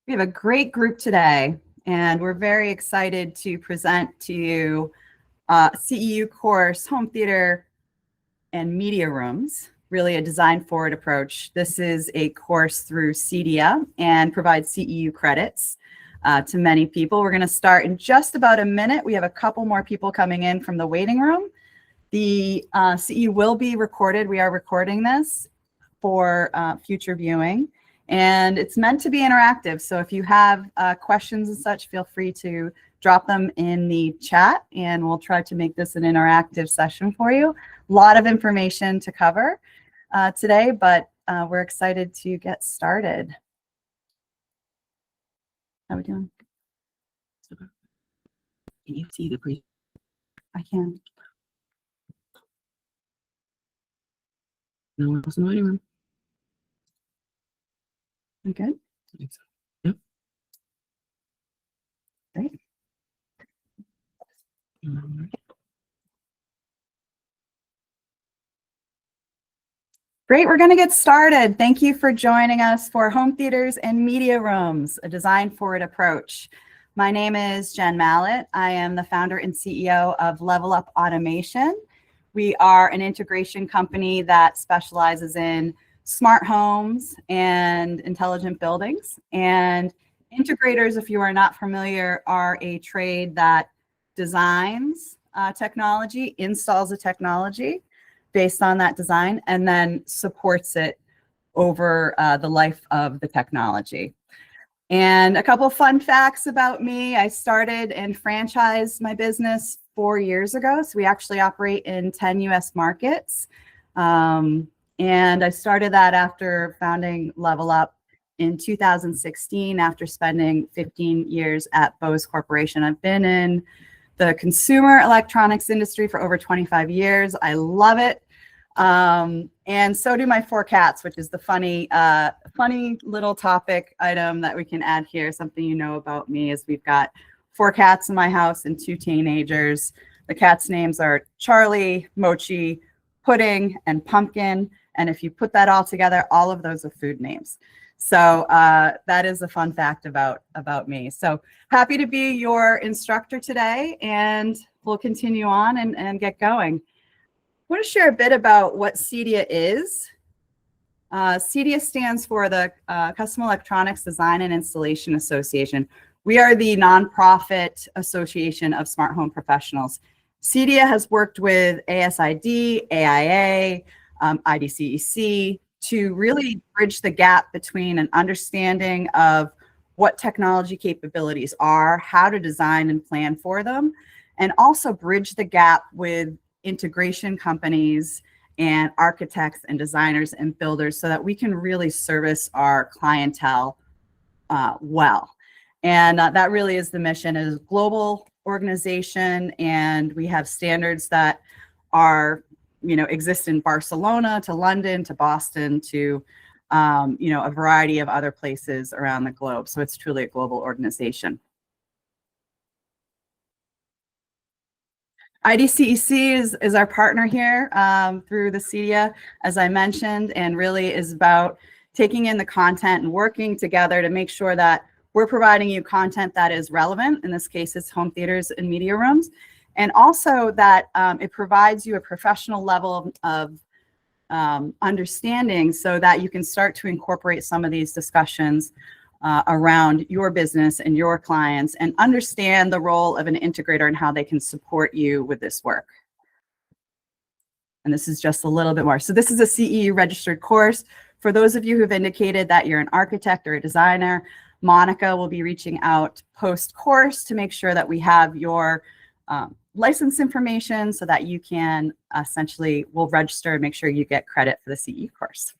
We have a great group today, and we're very excited to present to you CEU course, Home Theater and Media Rooms, really a design-forward approach. This is a course through CEDIA and provides CEU credits to many people. We're going to start in just about a minute. We have a couple more people coming in from the waiting room. The CEU will be recorded. We are recording this for future viewing. And it's meant to be interactive. So if you have questions and such, feel free to drop them in the chat and we'll try to make this an interactive session for you. A lot of information to cover today, but we're excited to get started. How are we doing? Can you see the pre? I can. No one else in the waiting room. I'm good. I think so. Yep. Great. Great, we're going to get started. Thank you for joining us for Home Theaters and Media Rooms, a design-forward approach. My name is Jen Mallett. I am the founder and CEO of Level Up Automation. We are an integration company that specializes in smart homes and intelligent buildings. And integrators, if you are not familiar, are a trade that designs technology, installs a technology based on that design, and then supports it over the life of the technology. And a couple fun facts about me. I started and franchised my business 4 years ago. So we actually operate in 10 US markets. And I started that after founding Level Up in 2016 after spending 15 years at Bose Corporation. I've been in the consumer electronics industry for over 25 years. I love it. And so do my 4 cats, which is the funny little topic item that we can add here. Something you know about me is we've got 4 cats in my house and 2 teenagers. The cats' names are Charlie, Mochi, Pudding, and Pumpkin. And if you put that all together, all of those are food names. So that is a fun fact about me. So happy to be your instructor today, and we'll continue on and get going. I want to share a bit about what CEDIA is. CEDIA stands for the Custom Electronics Design and Installation Association. We are the nonprofit association of smart home professionals. CEDIA has worked with ASID, AIA, IDCEC to really bridge the gap between an understanding of what technology capabilities are, how to design and plan for them, and also bridge the gap with integration companies and architects and designers and builders so that we can really service our clientele well. And that really is the mission. It is a global organization, and we have standards that are exist in Barcelona to London to Boston to, a variety of other places around the globe. So it's truly a global organization. IDCEC is our partner here through the CEDIA, as I mentioned, and really is about taking in the content and working together to make sure that we're providing you content that is relevant. In this case, it's home theaters and media rooms. And also that it provides you a professional level of understanding so that you can start to incorporate some of these discussions around your business and your clients and understand the role of an integrator and how they can support you with this work. And this is just a little bit more. So this is a CEU registered course. For those of you who've indicated that you're an architect or a designer, Monica will be reaching out post-course to make sure that we have your license information so that you can essentially, we'll register and make sure you get credit for the CE course.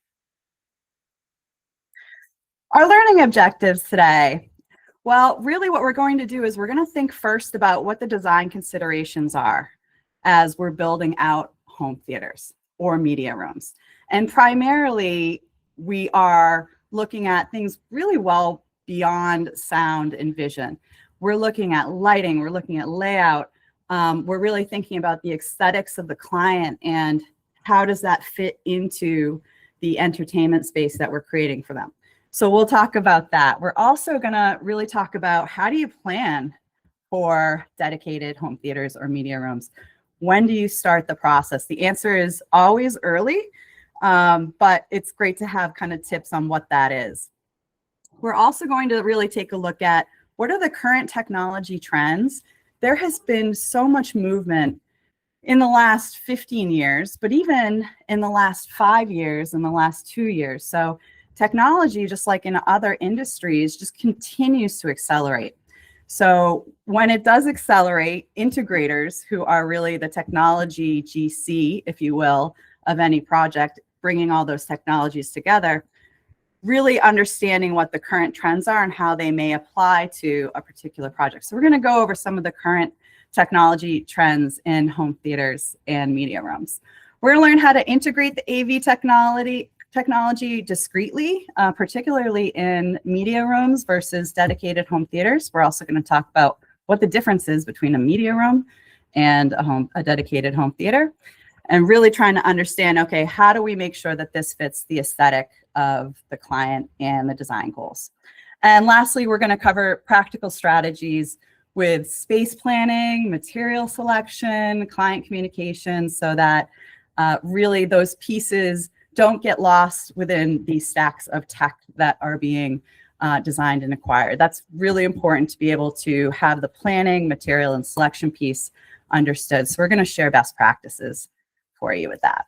Our learning objectives today. Well, really what we're going to do is we're going to think first about what the design considerations are as we're building out home theaters or media rooms. And primarily, we are looking at things really well beyond sound and vision. We're looking at lighting, we're looking at layout, we're really thinking about the aesthetics of the client and how does that fit into the entertainment space that we're creating for them. So we'll talk about that. We're also going to really talk about how do you plan for dedicated home theaters or media rooms? When do you start the process? The answer is always early, but it's great to have kind of tips on what that is. We're also going to really take a look at what are the current technology trends. There has been so much movement in the last 15 years, but even in the last 5 years, in the last 2 years. So technology, just like in other industries, just continues to accelerate. So when it does accelerate, integrators, who are really the technology GC, if you will, of any project, bringing all those technologies together, really understanding what the current trends are and how they may apply to a particular project. So we're going to go over some of the current technology trends in home theaters and media rooms. We're going to learn how to integrate the AV technology discreetly, particularly in media rooms versus dedicated home theaters. We're also going to talk about what the difference is between a media room and a dedicated home theater, and really trying to understand, okay, how do we make sure that this fits the aesthetic of the client and the design goals? And lastly, we're going to cover practical strategies with space planning, material selection, client communication, so that really those pieces don't get lost within these stacks of tech that are being designed and acquired. That's really important to be able to have the planning, material, and selection piece understood. So we're going to share best practices for you with that.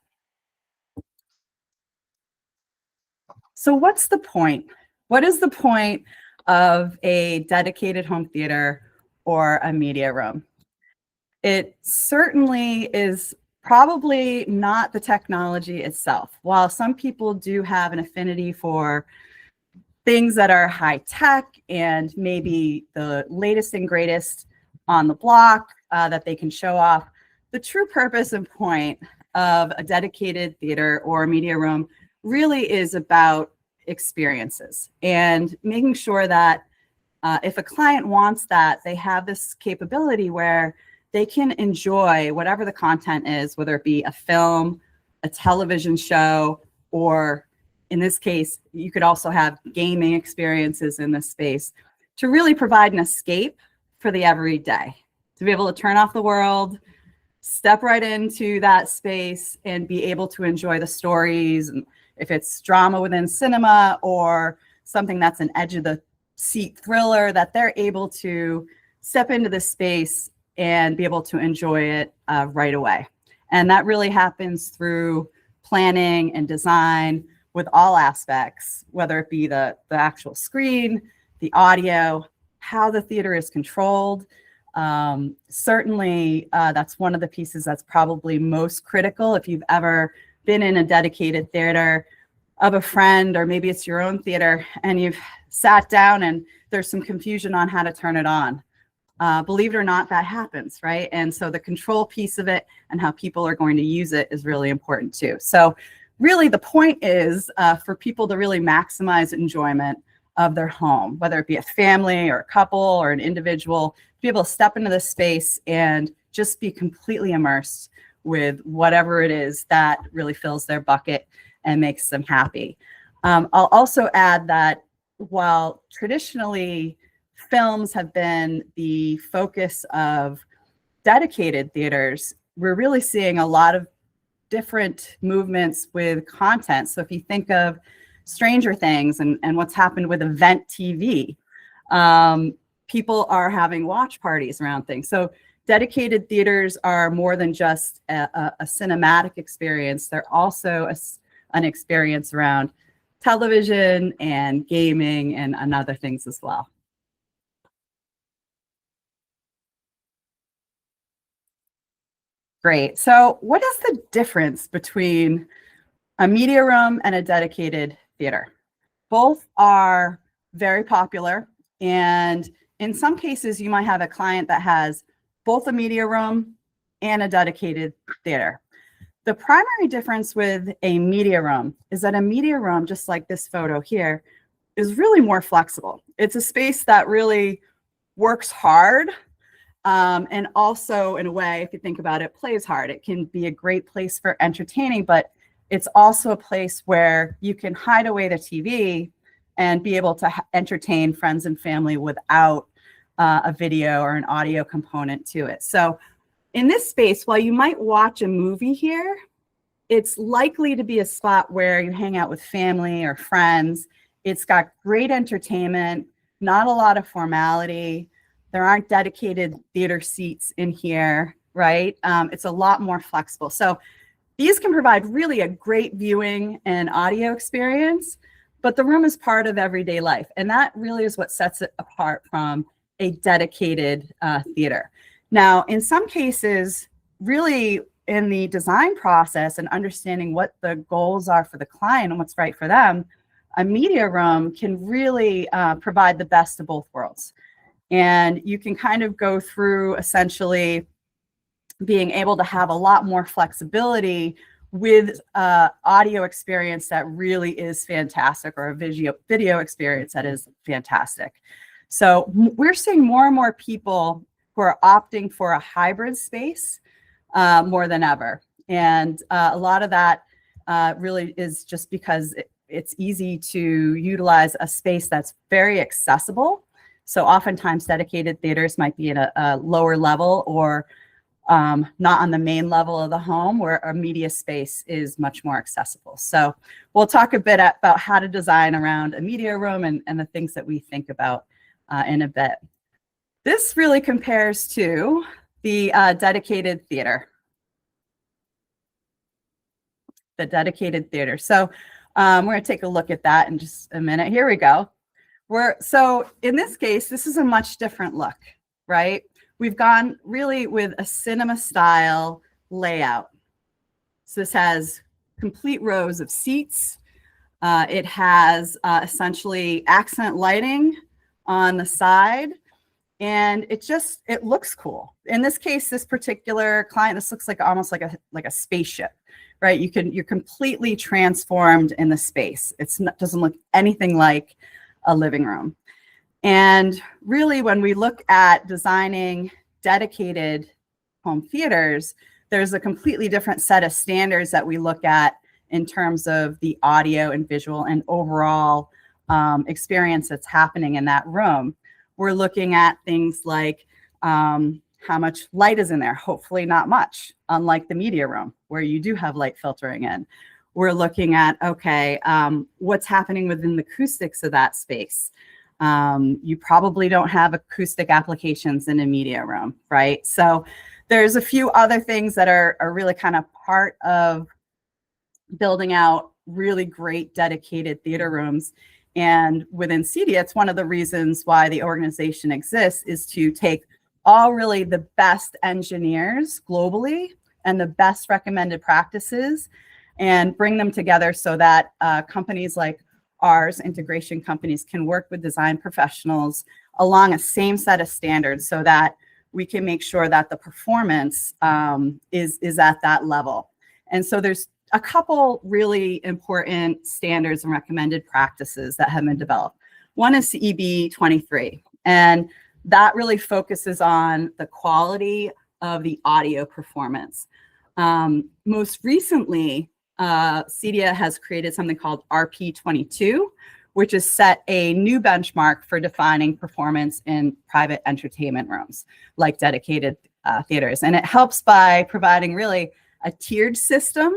So what's the point? What is the point of a dedicated home theater or a media room? It certainly is probably not the technology itself. While some people do have an affinity for things that are high tech and maybe the latest and greatest on the block that they can show off, the true purpose and point of a dedicated theater or media room really is about experiences and making sure that if a client wants that, they have this capability where they can enjoy whatever the content is, whether it be a film, a television show, or in this case, you could also have gaming experiences in this space, to really provide an escape for the everyday, to be able to turn off the world, step right into that space and be able to enjoy the stories. And if it's drama within cinema or something that's an edge of the seat thriller, that they're able to step into this space and be able to enjoy it right away. And that really happens through planning and design with all aspects, whether it be the actual screen, the audio, how the theater is controlled. Certainly, that's one of the pieces that's probably most critical. If you've ever been in a dedicated theater of a friend, or maybe it's your own theater, and you've sat down and there's some confusion on how to turn it on. Believe it or not, that happens, right? And so the control piece of it and how people are going to use it is really important too. So really the point is for people to really maximize enjoyment of their home, whether it be a family or a couple or an individual, to be able to step into this space and just be completely immersed with whatever it is that really fills their bucket and makes them happy. I'll also add that while traditionally films have been the focus of dedicated theaters, we're really seeing a lot of different movements with content. So if you think of Stranger Things and what's happened with event TV, people are having watch parties around things. So dedicated theaters are more than just a cinematic experience. They're also an experience around television and gaming and other things as well. Great. So what is the difference between a media room and a dedicated theater? Both are very popular, and in some cases you might have a client that has both a media room and a dedicated theater. The primary difference with a media room is that a media room, just like this photo here, is really more flexible. It's a space that really works hard, and also in a way, if you think about it, plays hard. It can be a great place for entertaining, but it's also a place where you can hide away the TV and be able to entertain friends and family without a video or an audio component to it. So in this space, while you might watch a movie here, it's likely to be a spot where you hang out with family or friends. It's got great entertainment, not a lot of formality. There aren't dedicated theater seats in here, right? It's a lot more flexible. So these can provide really a great viewing and audio experience, but the room is part of everyday life. And that really is what sets it apart from a dedicated theater. Now, in some cases, really in the design process and understanding what the goals are for the client and what's right for them, a media room can really provide the best of both worlds. And you can kind of go through essentially being able to have a lot more flexibility with audio experience that really is fantastic, or a video experience that is fantastic. So we're seeing more and more people who are opting for a hybrid space more than ever. And a lot of that really is just because it's easy to utilize a space that's very accessible. So oftentimes dedicated theaters might be in a lower level, or not on the main level of the home, where a media space is much more accessible. So we'll talk a bit about how to design around a media room and the things that we think about in a bit. This really compares to the dedicated theater. The dedicated theater. So we're going to take a look at that in just a minute. Here we go. So in this case, this is a much different look, right? We've gone really with a cinema style layout. So this has complete rows of seats. It has essentially accent lighting on the side, and it looks cool. In this case, this particular client, this looks like almost like a spaceship, right? You're completely transformed in the space. Doesn't look anything like a living room. And really, when we look at designing dedicated home theaters, there's a completely different set of standards that we look at in terms of the audio and visual and overall experience that's happening in that room. We're looking at things like how much light is in there. Hopefully not much, unlike the media room where you do have light filtering in. We're looking at, okay, what's happening within the acoustics of that space. You probably don't have acoustic applications in a media room, right? So there's a few other things that are really kind of part of building out really great dedicated theater rooms. And within CEDIA, it's one of the reasons why the organization exists, is to take all really the best engineers globally and the best recommended practices and bring them together so that companies like ours, integration companies, can work with design professionals along a same set of standards so that we can make sure that the performance is at that level. And so there's a couple really important standards and recommended practices that have been developed. One is CEB 23, and that really focuses on the quality of the audio performance. Most recently, CEDIA has created something called RP22, which has set a new benchmark for defining performance in private entertainment rooms, like dedicated theaters. And it helps by providing really a tiered system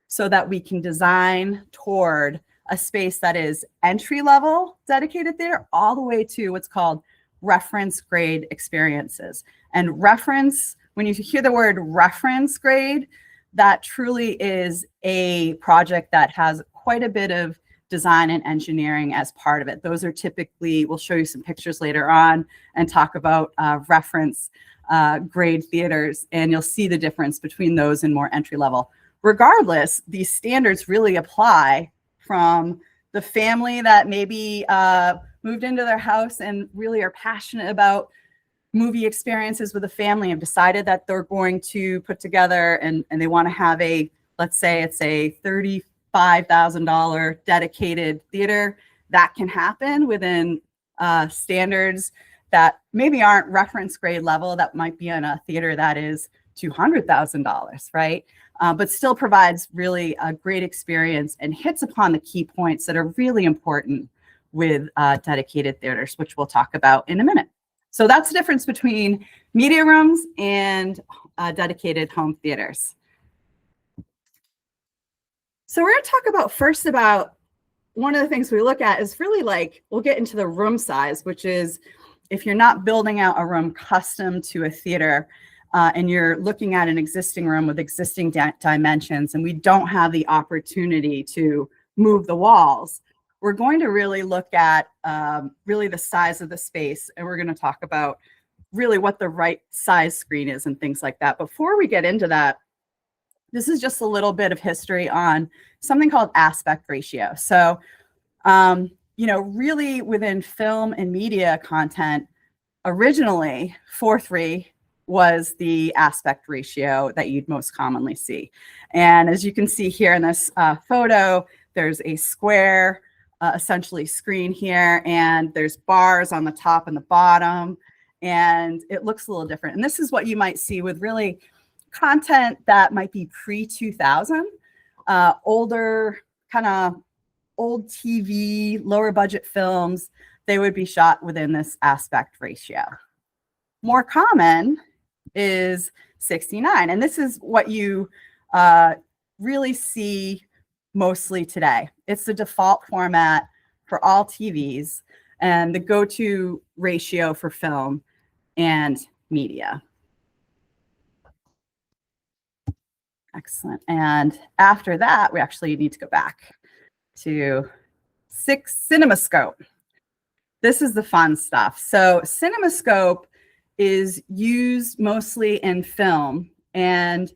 so that we can design toward a space that is entry-level dedicated theater all the way to what's called reference grade experiences. And reference, when you hear the word reference grade, that truly is a project that has quite a bit of design and engineering as part of it. Those are typically, we'll show you some pictures later on and talk about reference grade theaters, and you'll see the difference between those and more entry level. Regardless, these standards really apply from the family that maybe moved into their house and really are passionate about movie experiences with a family and decided that they're going to put together and they want to have a, let's say it's a $35,000 dedicated theater. That can happen within standards that maybe aren't reference grade level, that might be in a theater that is $200,000, right? But still provides really a great experience and hits upon the key points that are really important with dedicated theaters, which we'll talk about in a minute. So that's the difference between media rooms and dedicated home theaters. So we're going to talk about first about one of the things we look at is really like, we'll get into the room size, which is if you're not building out a room custom to a theater and you're looking at an existing room with existing dimensions and we don't have the opportunity to move the walls, we're going to really look at really the size of the space. And we're going to talk about really what the right size screen is and things like that. Before we get into that, this is just a little bit of history on something called aspect ratio. So, you know, really within film and media content, originally 4:3 was the aspect ratio that you'd most commonly see. And as you can see here in this photo, there's a square, essentially screen here, and there's bars on the top and the bottom, and it looks a little different. And this is what you might see with really content that might be pre-2000, older, kind of old TV, lower budget films, they would be shot within this aspect ratio. More common is 69, and this is what you really see mostly today. It's the default format for all TVs and the go-to ratio for film and media. Excellent. And after that, we actually need to go back to CinemaScope. This is the fun stuff. So CinemaScope is used mostly in film, and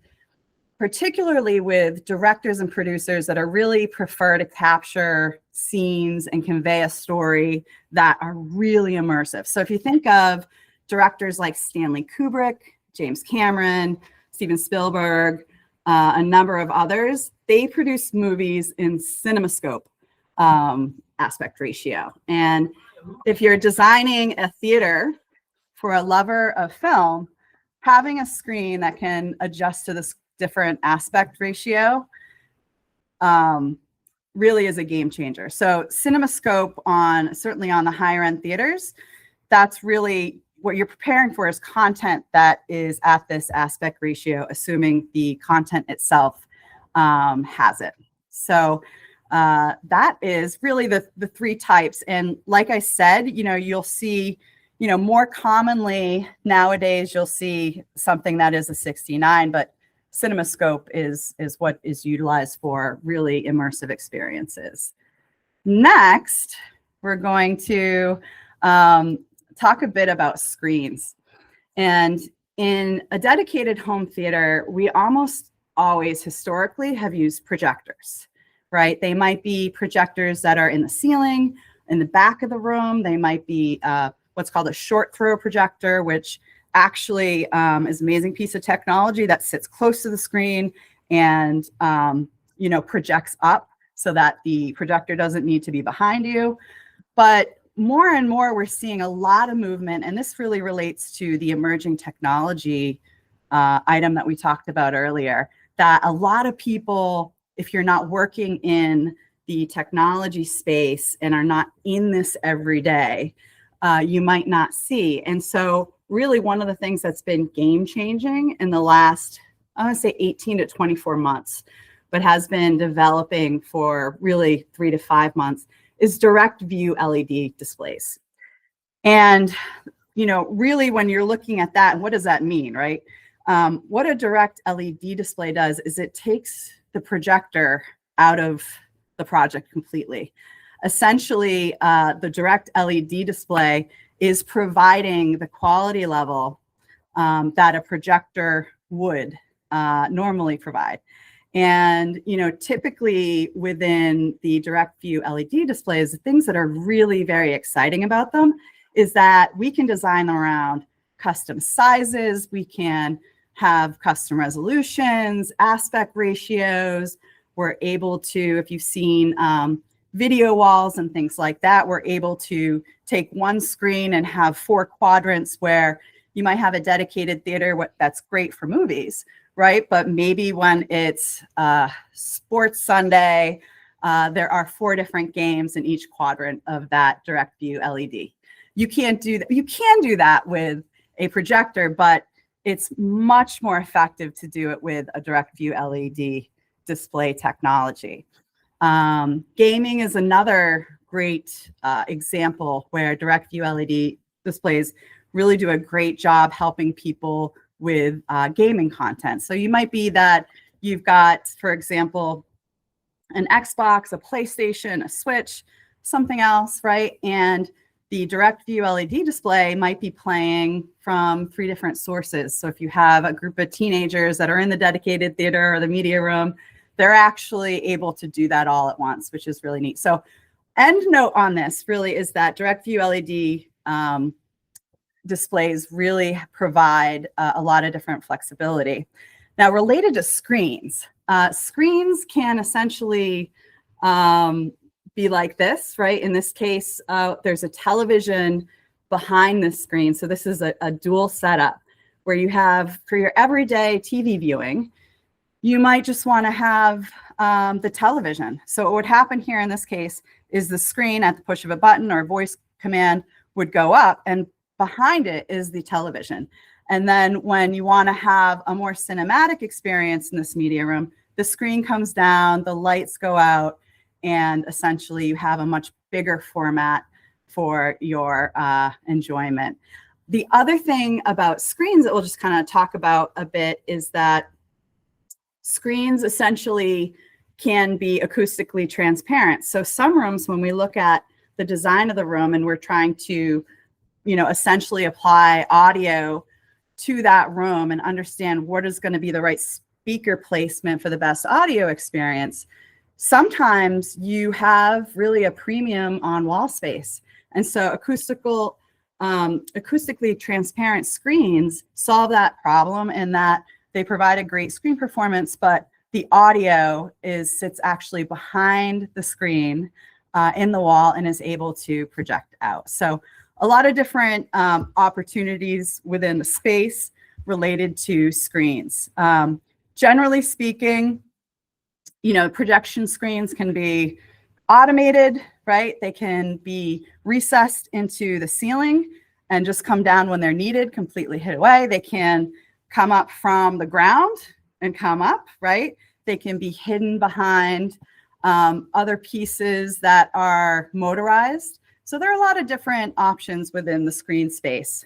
particularly with directors and producers that are really prefer to capture scenes and convey a story that are really immersive. So if you think of directors like Stanley Kubrick, James Cameron, Steven Spielberg, a number of others, they produce movies in CinemaScope aspect ratio. And if you're designing a theater for a lover of film, having a screen that can adjust to this different aspect ratio really is a game changer. So CinemaScope certainly on the higher end theaters, that's really what you're preparing for is content that is at this aspect ratio, assuming the content itself has it. So that is really the three types. And like I said, you know, you'll see, you know, more commonly nowadays, you'll see something that is a 69, but CinemaScope is what is utilized for really immersive experiences. Next, we're going to talk a bit about screens. And in a dedicated home theater, we almost always historically have used projectors, right? They might be projectors that are in the ceiling, in the back of the room. They might be what's called a short throw projector, which actually is an amazing piece of technology that sits close to the screen and you know, projects up so that the projector doesn't need to be behind you. But more and more, we're seeing a lot of movement, and this really relates to the emerging technology item that we talked about earlier, that a lot of people, if you're not working in the technology space and are not in this every day, you might not see. And so really one of the things that's been game changing in the last, I want to say 18 to 24 months, but has been developing for really 3 to 5 months, is direct view LED displays. And, you know, really when you're looking at that, what does that mean, right? What a direct LED display does is it takes the projector out of the project completely. Essentially, the direct LED display is providing the quality level that a projector would normally provide. And, you know, typically within the direct view LED displays, the things that are really very exciting about them is that we can design them around custom sizes. We can have custom resolutions, aspect ratios. We're able to, if you've seen video walls and things like that, we're able to take one screen and have 4 quadrants where you might have a dedicated theater that's great for movies, right? But maybe when it's Sports Sunday, there are 4 different games in each quadrant of that direct view LED. You can't do that. You can do that with a projector, but it's much more effective to do it with a direct view LED display technology. Gaming is another great example where direct view LED displays really do a great job helping people with gaming content. So you might be that you've got, for example, an Xbox, a PlayStation, a Switch, something else, right? And the direct view LED display might be playing from 3 different sources. So if you have a group of teenagers that are in the dedicated theater or the media room, they're actually able to do that all at once, which is really neat. So end note on this really is that direct view LED displays really provide a lot of different flexibility. Now, related to screens, screens can essentially be like this, right? In this case, there's a television behind the screen. So this is a dual setup where you have, for your everyday TV viewing, you might just want to have the television. So what would happen here in this case is the screen at the push of a button or a voice command would go up, and behind it is the television. And then when you want to have a more cinematic experience in this media room, the screen comes down, the lights go out, and essentially you have a much bigger format for your enjoyment. The other thing about screens that we'll just kind of talk about a bit is that screens essentially can be acoustically transparent. So some rooms, when we look at the design of the room and we're trying to, essentially apply audio to that room and understand what is going to be the right speaker placement for the best audio experience, sometimes you have really a premium on wall space. And so acoustically transparent screens solve that problem in that they provide a great screen performance, but the audio sits actually behind the screen in the wall and is able to project out. So a lot of different opportunities within the space related to screens. Generally speaking, projection screens can be automated, right? They can be recessed into the ceiling and just come down when they're needed, completely hid away. They can come up from the ground and come up, right? They can be hidden behind other pieces that are motorized. So there are a lot of different options within the screen space.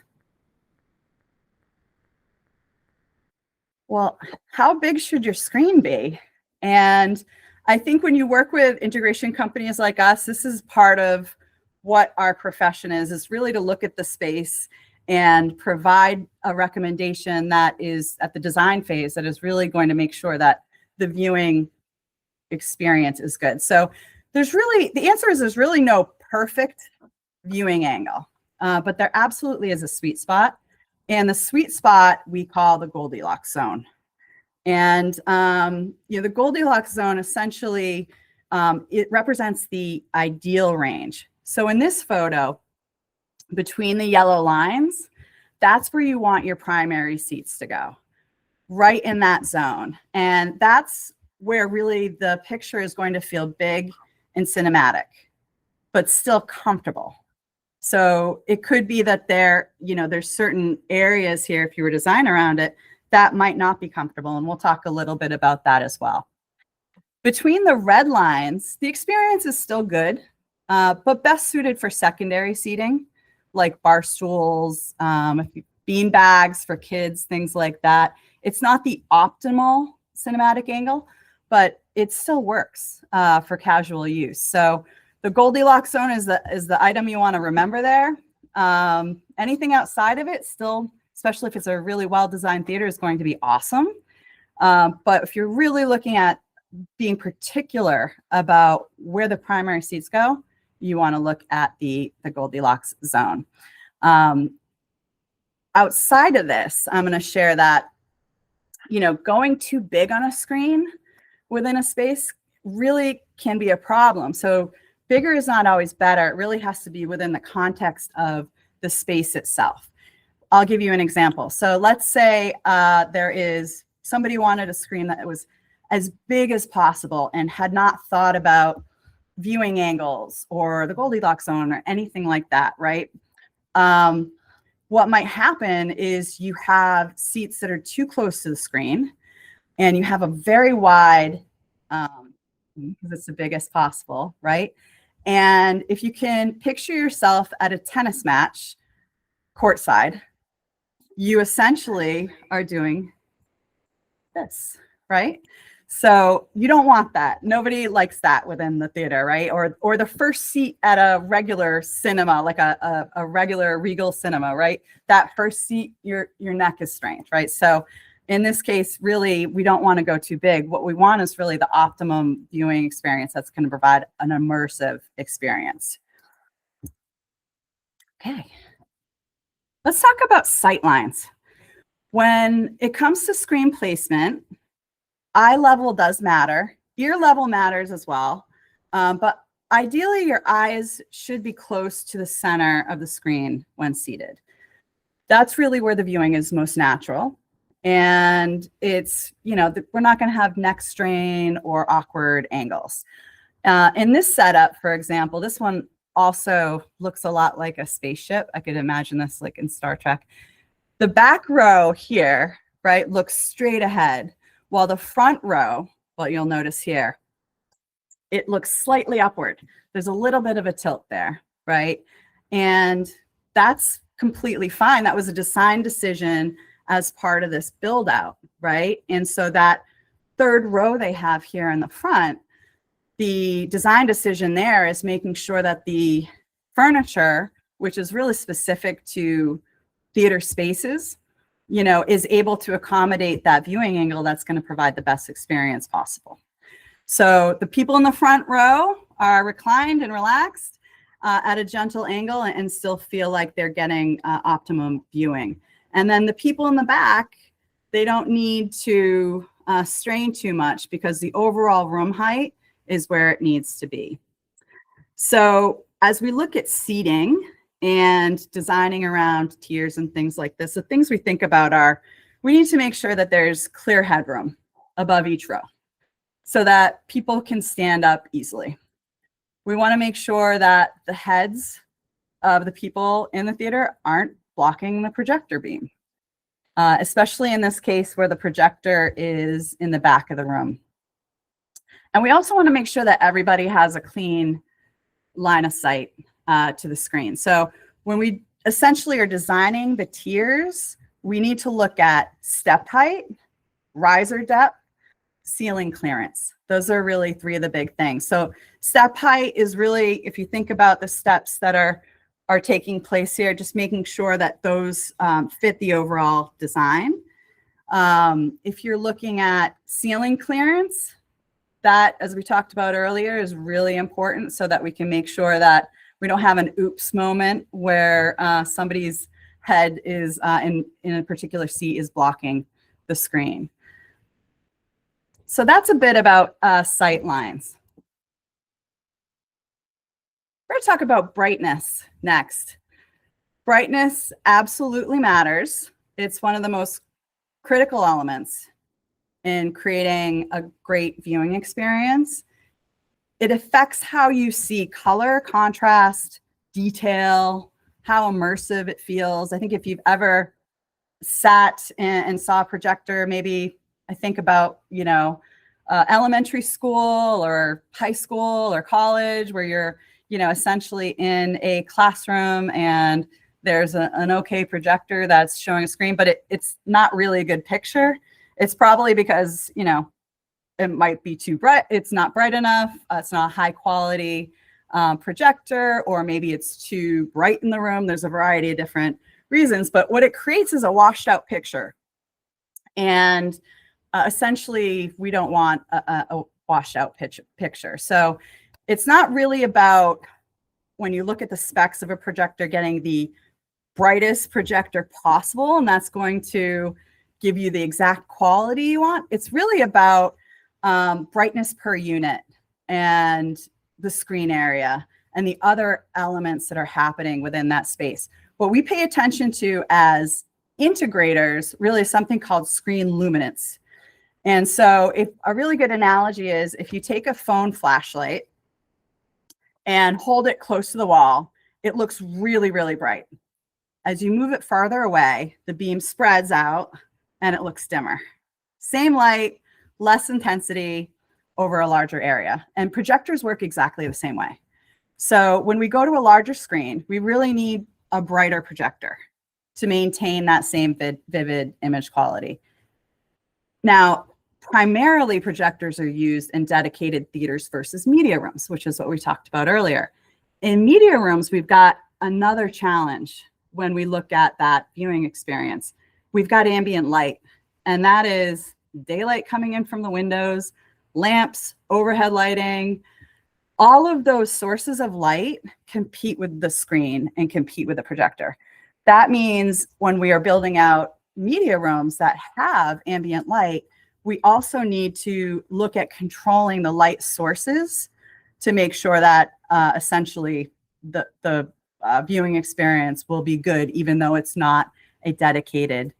Well, how big should your screen be? And I think when you work with integration companies like us, this is part of what our profession is really to look at the space and provide a recommendation that is at the design phase that is really going to make sure that the viewing experience is good. So the answer is there's really no perfect viewing angle, but there absolutely is a sweet spot. And the sweet spot we call the Goldilocks zone. And the Goldilocks zone essentially, it represents the ideal range. So in this photo, between the yellow lines, that's where you want your primary seats to go, right in that zone. And that's where really the picture is going to feel big and cinematic, but still comfortable. So it could be that there's certain areas here, if you were to design around it, that might not be comfortable. And we'll talk a little bit about that as well. Between the red lines, the experience is still good, but best suited for secondary seating, like bar stools, bean bags for kids, things like that. It's not the optimal cinematic angle, but it still works for casual use. So the Goldilocks zone is the item you want to remember there. Anything outside of it still, especially if it's a really well-designed theater, is going to be awesome. But if you're really looking at being particular about where the primary seats go, you want to look at the Goldilocks zone. Outside of this, I'm going to share that, going too big on a screen within a space really can be a problem. So bigger is not always better. It really has to be within the context of the space itself. I'll give you an example. So let's say somebody wanted a screen that was as big as possible and had not thought about viewing angles or the Goldilocks zone or anything like that, right? What might happen is you have seats that are too close to the screen, and you have a very wide, because it's the biggest possible, right? And if you can picture yourself at a tennis match courtside, you essentially are doing this, right? So you don't want that. Nobody likes that within the theater, right? Or the first seat at a regular cinema, like a regular Regal cinema, right? That first seat, your neck is strained, right? So in this case, really, we don't want to go too big. What we want is really the optimum viewing experience that's going to provide an immersive experience. Okay. Let's talk about sight lines. When it comes to screen placement, eye level does matter. Ear level matters as well. But ideally, your eyes should be close to the center of the screen when seated. That's really where the viewing is most natural. And it's, we're not going to have neck strain or awkward angles. In this setup, for example, this one also looks a lot like a spaceship. I could imagine this like in Star Trek. The back row here, right, looks straight ahead, while the front row, what you'll notice here, it looks slightly upward. There's a little bit of a tilt there, right? And that's completely fine. That was a design decision as part of this build out, right? And so that third row they have here in the front, the design decision there is making sure that the furniture, which is really specific to theater spaces, is able to accommodate that viewing angle that's going to provide the best experience possible. So the people in the front row are reclined and relaxed at a gentle angle and still feel like they're getting optimum viewing. And then the people in the back, they don't need to strain too much because the overall room height is where it needs to be. So as we look at seating and designing around tiers and things like this, the things we think about are, we need to make sure that there's clear headroom above each row so that people can stand up easily. We want to make sure that the heads of the people in the theater aren't blocking the projector beam, especially in this case where the projector is in the back of the room. And we also want to make sure that everybody has a clean line of sight to the screen. So when we essentially are designing the tiers, we need to look at step height, riser depth, ceiling clearance. Those are really three of the big things. So step height is really, if you think about the steps that are taking place here, just making sure that those fit the overall design. If you're looking at ceiling clearance, that, as we talked about earlier, is really important so that we can make sure that we don't have an oops moment where somebody's head is in a particular seat is blocking the screen. So that's a bit about sight lines. We're going to talk about brightness next. Brightness absolutely matters. It's one of the most critical elements in creating a great viewing experience. It affects how you see color, contrast, detail, how immersive it feels. I think if you've ever sat and saw a projector, maybe I think about, elementary school or high school or college where you're, essentially in a classroom and there's an okay projector that's showing a screen, but it's not really a good picture. It's probably because, it might be too bright. It's not bright enough. It's not a high quality projector, or maybe it's too bright in the room. There's a variety of different reasons, but what it creates is a washed out picture. And essentially, we don't want a washed out picture. So it's not really about, when you look at the specs of a projector, getting the brightest projector possible, and that's going to give you the exact quality you want. It's really about brightness per unit and the screen area and the other elements that are happening within that space. What we pay attention to as integrators really is something called screen luminance. And so if a really good analogy is if you take a phone flashlight and hold it close to the wall, it looks really, really bright. As you move it farther away, the beam spreads out and it looks dimmer. Same light, less intensity over a larger area. And projectors work exactly the same way. So when we go to a larger screen, we really need a brighter projector to maintain that same vivid image quality. Now, primarily projectors are used in dedicated theaters versus media rooms, which is what we talked about earlier. In media rooms, we've got another challenge when we look at that viewing experience. We've got ambient light, and that is daylight coming in from the windows, lamps, overhead lighting. All of those sources of light compete with the screen and compete with the projector. That means when we are building out media rooms that have ambient light, we also need to look at controlling the light sources to make sure that essentially the viewing experience will be good, even though it's not a dedicated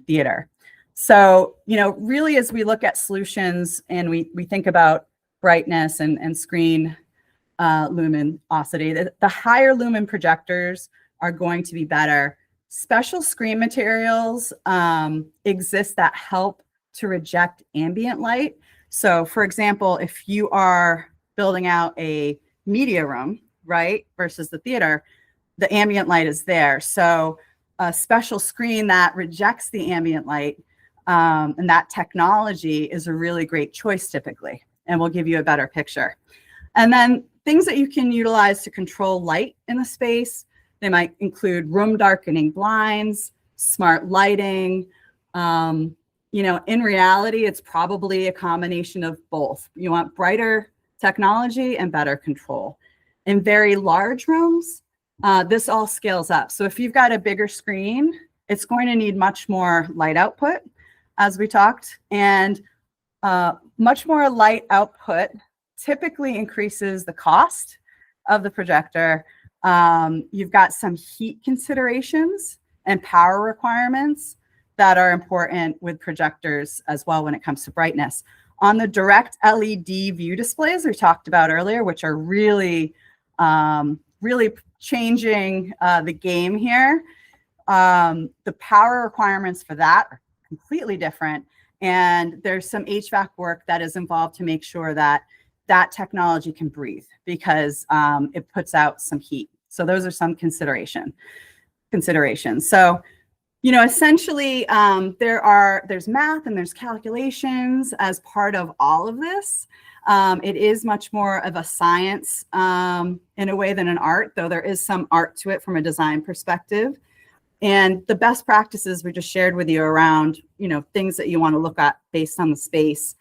theater. So, really as we look at solutions and we think about brightness and screen luminosity, the higher lumen projectors are going to be better. Special screen materials exist that help to reject ambient light. So for example, if you are building out a media room, right, versus the theater, the ambient light is there. So a special screen that rejects the ambient light and that technology is a really great choice typically, and will give you a better picture. And then things that you can utilize to control light in the space, they might include room darkening blinds, smart lighting. In reality, it's probably a combination of both. You want brighter technology and better control. In very large rooms, this all scales up. So if you've got a bigger screen, it's going to need much more light output, as we talked, and much more light output typically increases the cost of the projector. You've got some heat considerations and power requirements that are important with projectors as well when it comes to brightness. On the direct LED view displays we talked about earlier, which are really, really changing the game here, the power requirements for that are completely different. And there's some HVAC work that is involved to make sure that that technology can breathe because it puts out some heat. So those are some considerations. So, essentially there's math and there's calculations as part of all of this. It is much more of a science in a way than an art, though there is some art to it from a design perspective. And the best practices we just shared with you around, things that you want to look at based on the space.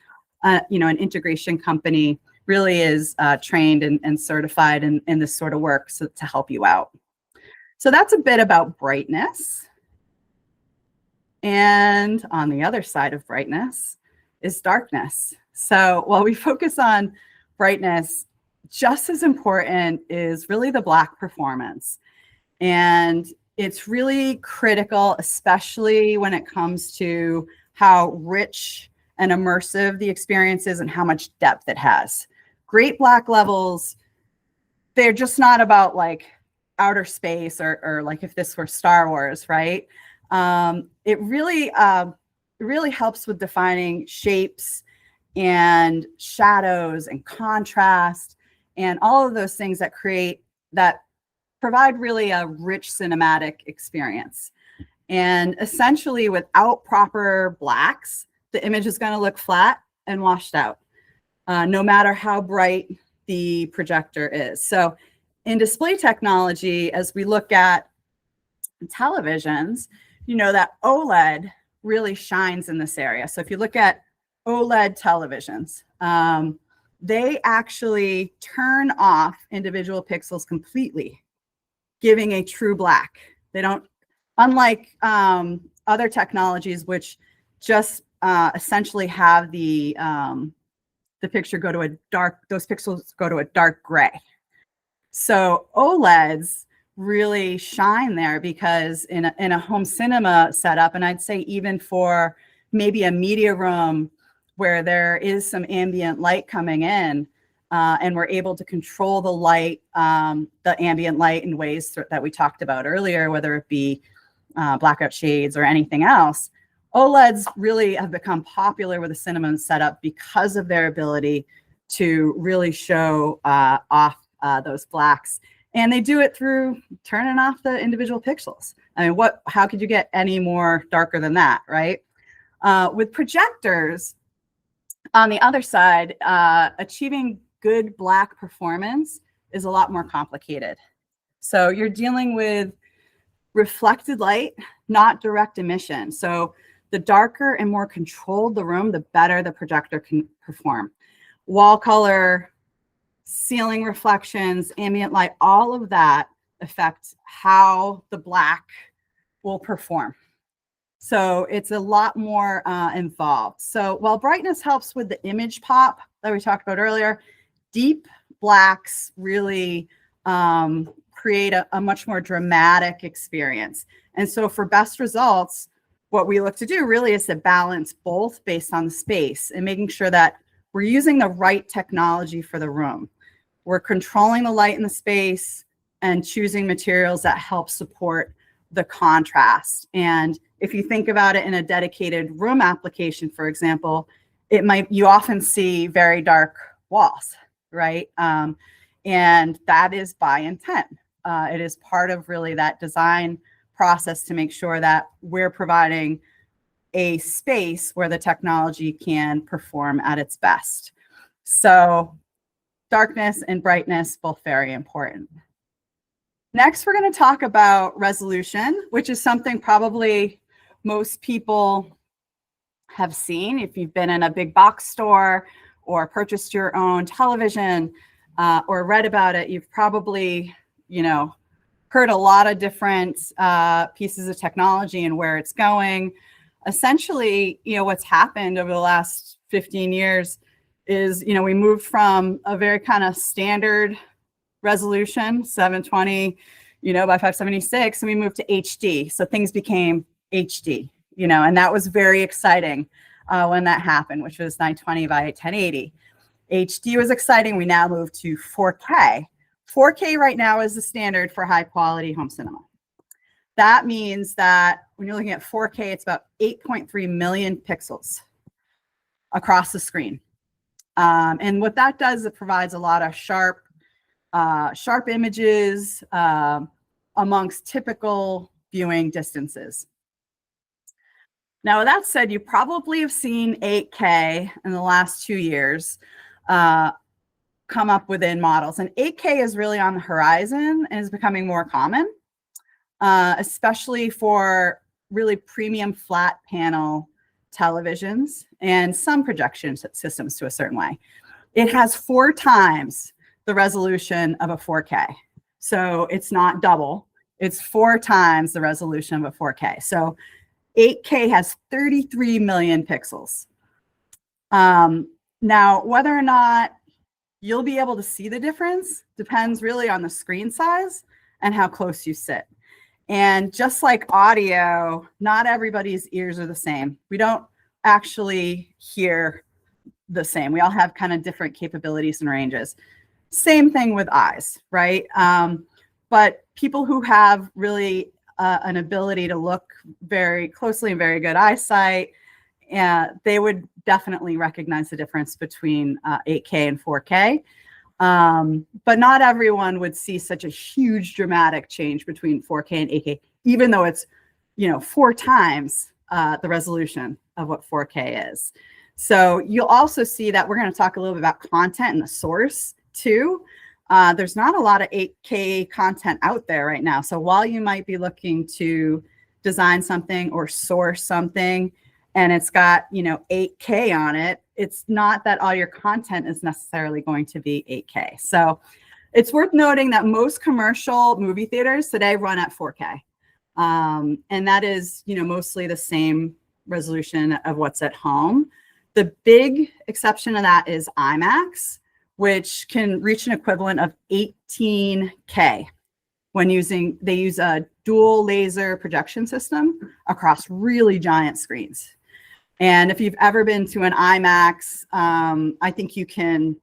An integration company really is trained and certified in this sort of work to help you out. So that's a bit about brightness. And on the other side of brightness is darkness. So while we focus on brightness, just as important is really the black performance. And it's really critical, especially when it comes to how rich and immersive the experience is and how much depth it has. Great black levels, they're just not about like outer space or like if this were Star Wars, right? It really helps with defining shapes and shadows and contrast and all of those things that provide really a rich cinematic experience. And essentially without proper blacks, the image is going to look flat and washed out, no matter how bright the projector is. So in display technology, as we look at televisions, that OLED really shines in this area. So if you look at OLED televisions, they actually turn off individual pixels completely, giving a true black. They don't, unlike other technologies, which just essentially have the picture go to a dark, those pixels go to a dark gray. So OLEDs really shine there because in a home cinema setup, and I'd say even for maybe a media room where there is some ambient light coming in, and we're able to control the light, the ambient light in ways that we talked about earlier, whether it be blackout shades or anything else. OLEDs really have become popular with the cinema setup because of their ability to really show off those blacks. And they do it through turning off the individual pixels. I mean, how could you get any more darker than that, right? With projectors, on the other side, achieving good black performance is a lot more complicated. So you're dealing with reflected light, not direct emission. So the darker and more controlled the room, the better the projector can perform. Wall color, ceiling reflections, ambient light, all of that affects how the black will perform. So it's a lot more involved. So while brightness helps with the image pop that we talked about earlier, deep blacks really create a much more dramatic experience. And so for best results, what we look to do really is to balance both based on the space and making sure that we're using the right technology for the room. We're controlling the light in the space and choosing materials that help support the contrast. And if you think about it in a dedicated room application, for example, you often see very dark walls, right? And that is by intent. It is part of really that design process to make sure that we're providing a space where the technology can perform at its best. So darkness and brightness, both very important. Next, we're going to talk about resolution, which is something probably most people have seen. If you've been in a big box store or purchased your own television or read about it, you've probably, heard a lot of different pieces of technology and where it's going. Essentially, what's happened over the last 15 years is, we moved from a very kind of standard resolution, 720, by 576, and we moved to HD. So things became HD, and that was very exciting when that happened, which was 920 by 1080. HD was exciting. We now moved to 4K. 4K right now is the standard for high quality home cinema. That means that when you're looking at 4K, it's about 8.3 million pixels across the screen. And what that does, it provides a lot of sharp images amongst typical viewing distances. Now, with that said, you probably have seen 8K in the last 2 years come up within models. And 8K is really on the horizon and is becoming more common, especially for really premium flat panel televisions and some projection systems to a certain way. It has 4 times the resolution of a 4K. So it's not double, it's 4 times the resolution of a 4K. So 8K has 33 million pixels. Now, whether or not you'll be able to see the difference depends really on the screen size and how close you sit. And just like audio, not everybody's ears are the same. We don't actually hear the same. We all have kind of different capabilities and ranges. Same thing with eyes, right? But people who have really an ability to look very closely and very good eyesight, they would definitely recognize the difference between 8K and 4K. But not everyone would see such a huge dramatic change between 4K and 8K, even though it's 4 times the resolution of what 4K is. So you'll also see that we're going to talk a little bit about content and the source too. There's not a lot of 8K content out there right now. So while you might be looking to design something or source something and it's got 8K on it, it's not that all your content is necessarily going to be 8K. So it's worth noting that most commercial movie theaters today run at 4K. And that is, mostly the same resolution of what's at home. The big exception to that is IMAX, which can reach an equivalent of 18K when they use a dual laser projection system across really giant screens. And if you've ever been to an IMAX, I think you can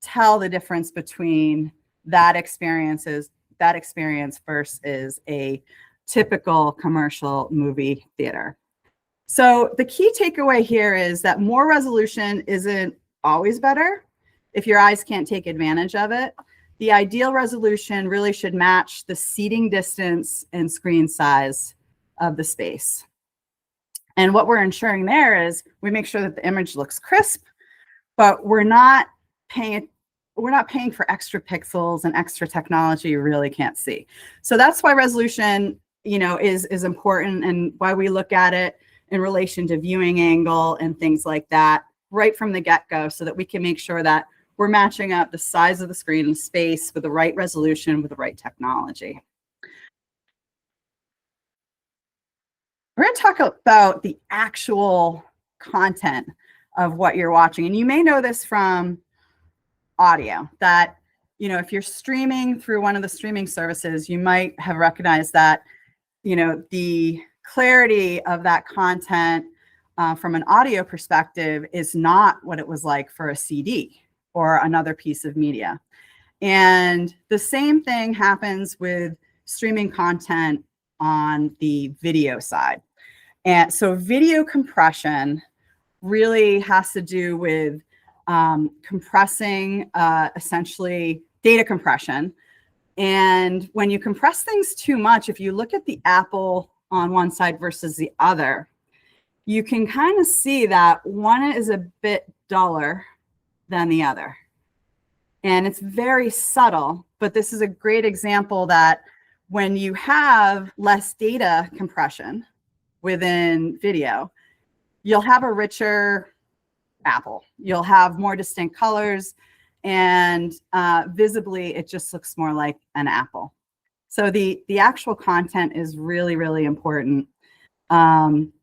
tell the difference between that experience versus a typical commercial movie theater. So the key takeaway here is that more resolution isn't always better if your eyes can't take advantage of it. The ideal resolution really should match the seating distance and screen size of the space. And what we're ensuring there is we make sure that the image looks crisp, but we're not paying for extra pixels and extra technology you really can't see. So that's why resolution, is important, and why we look at it in relation to viewing angle and things like that right from the get-go, so that we can make sure that we're matching up the size of the screen and space with the right resolution with the right technology. We're going to talk about the actual content of what you're watching. And you may know this from audio, that, if you're streaming through one of the streaming services, you might have recognized that, the clarity of that content from an audio perspective is not what it was like for a CD or another piece of media. And the same thing happens with streaming content on the video side. And so video compression really has to do with compressing, essentially data compression. And when you compress things too much, if you look at the apple on one side versus the other, you can kind of see that one is a bit duller than the other. And it's very subtle, but this is a great example that when you have less data compression within video, you'll have a richer apple. You'll have more distinct colors, and visibly, it just looks more like an apple. So the actual content is really, really important.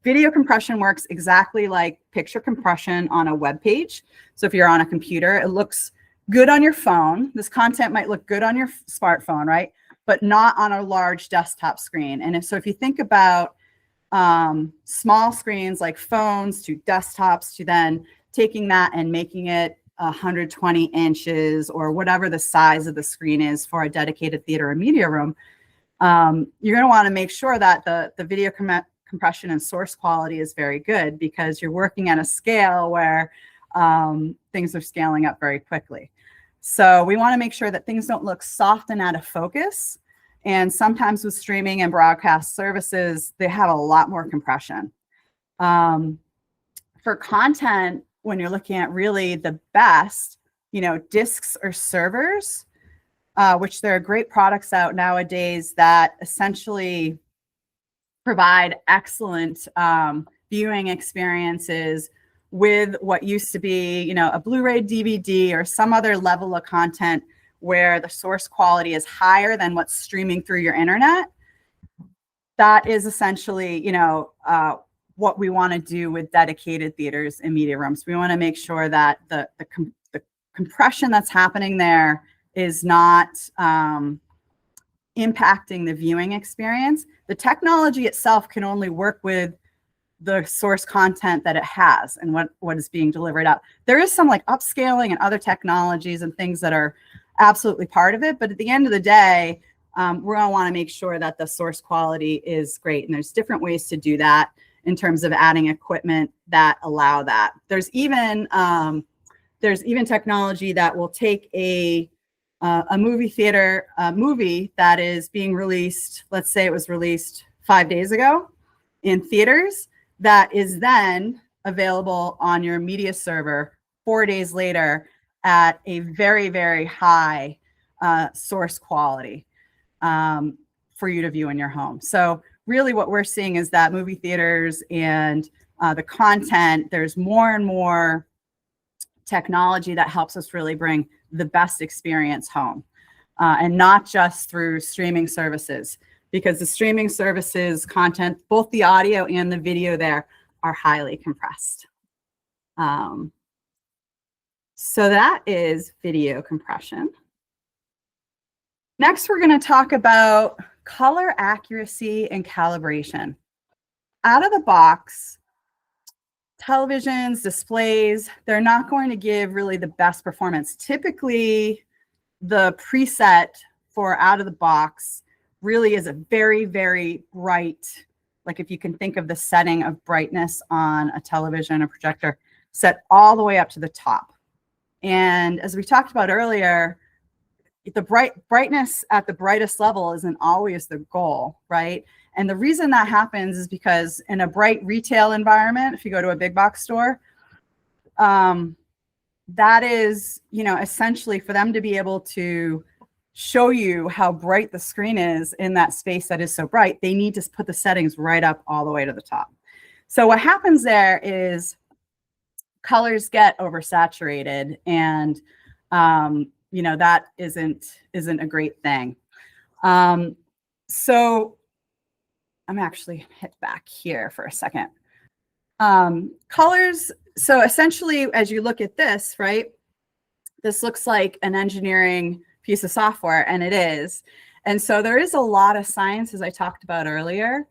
Video compression works exactly like picture compression on a web page. So if you're on a computer, it looks good on your phone. This content might look good on your smartphone, right? But not on a large desktop screen. And so if you think about small screens like phones to desktops, to then taking that and making it 120 inches or whatever the size of the screen is for a dedicated theater or media room, you're going to want to make sure that the video compression and source quality is very good, because you're working at a scale where things are scaling up very quickly. So we want to make sure that things don't look soft and out of focus. And sometimes with streaming and broadcast services, they have a lot more compression. For content, when you're looking at really the best, discs or servers, which there are great products out nowadays that essentially provide excellent viewing experiences with what used to be, a Blu-ray DVD or some other level of content where the source quality is higher than what's streaming through your internet. That is essentially, what we want to do with dedicated theaters and media rooms. We want to make sure that the compression that's happening there is not impacting the viewing experience. The technology itself can only work with the source content that it has and what is being delivered out. There is some like upscaling and other technologies and things that are absolutely part of it. But at the end of the day, we're going to want to make sure that the source quality is great. And there's different ways to do that in terms of adding equipment that allow that. There's even technology that will take a movie theater movie that is being released, let's say it was released 5 days ago in theaters, that is then available on your media server 4 days later at a very, very high source quality for you to view in your home. So really what we're seeing is that movie theaters and the content, there's more and more technology that helps us really bring the best experience home, and not just through streaming services, because the streaming services content, both the audio and the video there, are highly compressed. So that is video compression. Next, we're going to talk about color accuracy and calibration. Out of the box, televisions, displays, they're not going to give really the best performance. Typically, the preset for out of the box really is a very, very bright, like if you can think of the setting of brightness on a television or projector, set all the way up to the top. And as we talked about earlier, the brightness at the brightest level isn't always the goal, right? And the reason that happens is because in a bright retail environment, if you go to a big box store, that is, essentially for them to be able to show you how bright the screen is in that space that is so bright, they need to put the settings right up all the way to the top. So what happens there is colors get oversaturated, and that isn't a great thing. So I'm actually hit back here for a second. Colors. So essentially, as you look at this, right, this looks like an engineering piece of software, and it is. And so there is a lot of science, as I talked about earlier,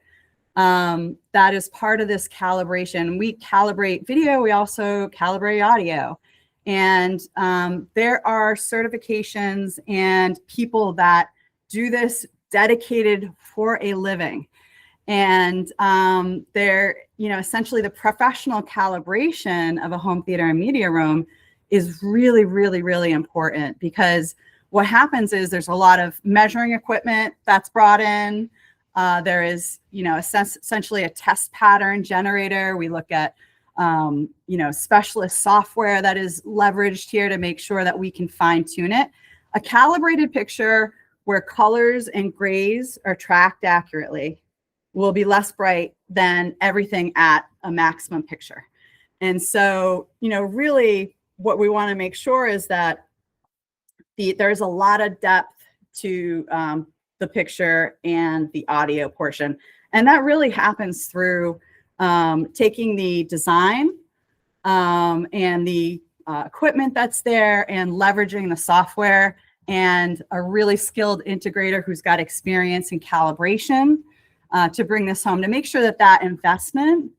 that is part of this calibration. We calibrate video. We also calibrate audio. And there are certifications and people that do this dedicated for a living. And they're, essentially the professional calibration of a home theater and media room is really, really, really important, because what happens is there's a lot of measuring equipment that's brought in. There is, essentially a test pattern generator. We look at, specialist software that is leveraged here to make sure that we can fine tune it. A calibrated picture where colors and grays are tracked accurately will be less bright than everything at a maximum picture. And so, really what we want to make sure is that there's a lot of depth to the picture and the audio portion. And that really happens through taking the design and the equipment that's there and leveraging the software, and a really skilled integrator who's got experience in calibration to bring this home, to make sure that that investment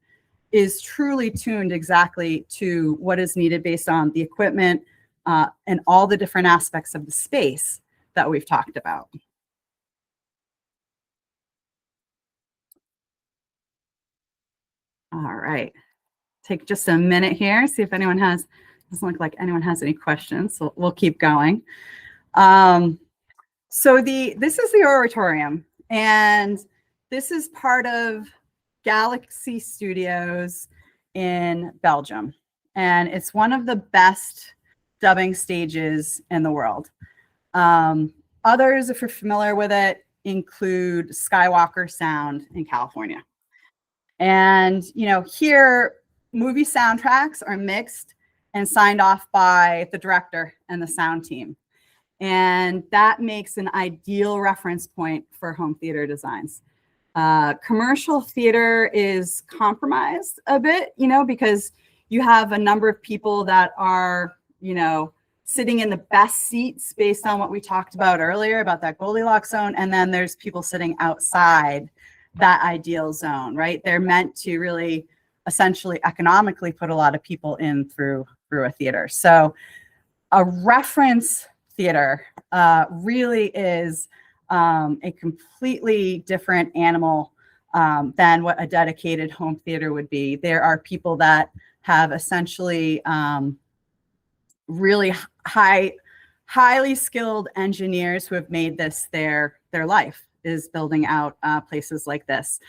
is truly tuned exactly to what is needed based on the equipment and all the different aspects of the space that we've talked about. All right, take just a minute here, see if anyone has, doesn't look like anyone has any questions, so we'll keep going. So this is the Oratorium, and this is part of Galaxy Studios in Belgium. And it's one of the best dubbing stages in the world. Others, if you're familiar with it, include Skywalker Sound in California. And, here movie soundtracks are mixed and signed off by the director and the sound team. And that makes an ideal reference point for home theater designs. Commercial theater is compromised a bit, because you have a number of people that are, sitting in the best seats based on what we talked about earlier about that Goldilocks zone. And then there's people sitting outside that ideal zone, right? They're meant to really essentially economically put a lot of people in through a theater. So a reference theater really is a completely different animal than what a dedicated home theater would be. There are people that have essentially really highly skilled engineers who have made this their life, is building out places like this.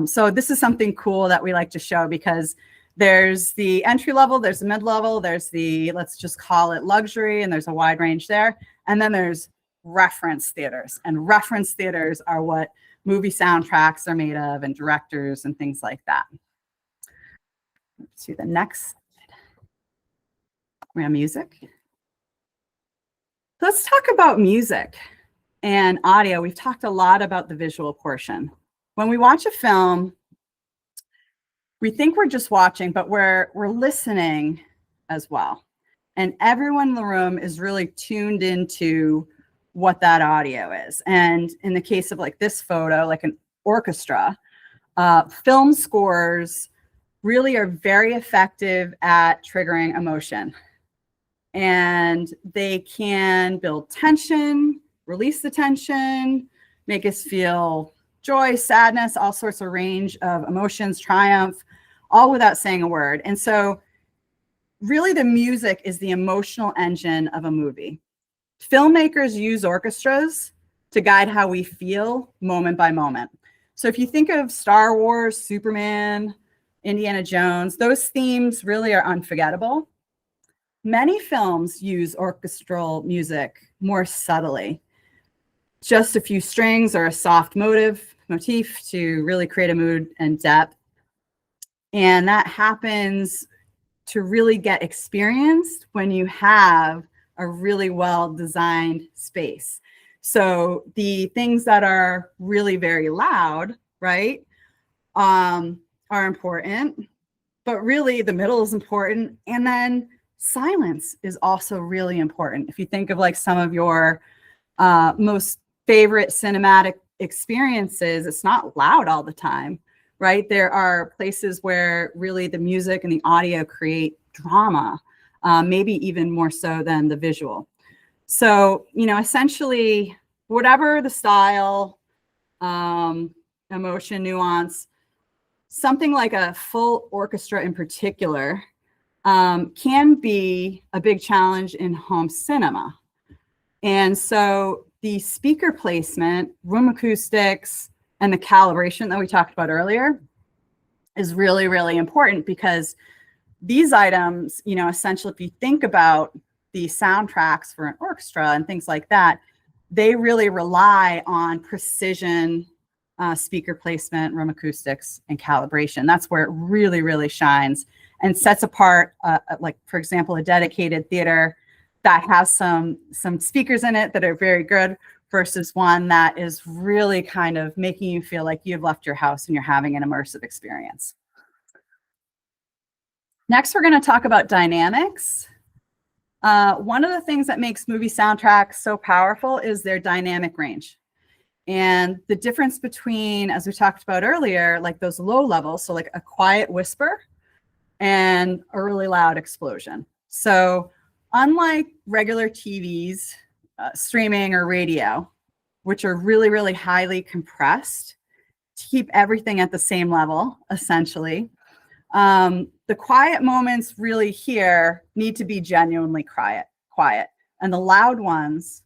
So this is something cool that we like to show, because there's the entry level, there's the mid level, there's the, let's just call it luxury, and there's a wide range there. And then there's reference theaters, and reference theaters are what movie soundtracks are made of, and directors and things like that. Let's see the next. We have music. Let's talk about music and audio. We've talked a lot about the visual portion. When we watch a film, we think we're just watching, but we're listening as well. And everyone in the room is really tuned into what that audio is. And in the case of like this photo, like an orchestra, film scores really are very effective at triggering emotion. And they can build tension, release the tension, make us feel joy, sadness, all sorts of range of emotions, triumph, all without saying a word. And so really the music is the emotional engine of a movie. Filmmakers use orchestras to guide how we feel moment by moment. So if you think of Star Wars, Superman, Indiana Jones, those themes really are unforgettable. Many films use orchestral music more subtly, just a few strings or a soft motif to really create a mood and depth. And that happens to really get experienced when you have a really well-designed space. So the things that are really very loud, right, are important, but really the middle is important. And then silence is also really important. If you think of like some of your most favorite cinematic experiences, it's not loud all the time, right? There are places where really the music and the audio create drama, maybe even more so than the visual. So, essentially, whatever the style, emotion, nuance, something like a full orchestra in particular can be a big challenge in home cinema. And so the speaker placement, room acoustics, and the calibration that we talked about earlier is really, really important, because these items, essentially, if you think about the soundtracks for an orchestra and things like that, they really rely on precision, speaker placement, room acoustics, and calibration. That's where it really, really shines and sets apart, like, for example, a dedicated theater that has some speakers in it that are very good versus one that is really kind of making you feel like you've left your house and you're having an immersive experience. Next, we're going to talk about dynamics. One of the things that makes movie soundtracks so powerful is their dynamic range. And the difference between, as we talked about earlier, like those low levels, so like a quiet whisper and a really loud explosion. So unlike regular TVs, streaming, or radio, which are really, really highly compressed to keep everything at the same level, essentially, the quiet moments really here need to be genuinely quiet. And the loud ones,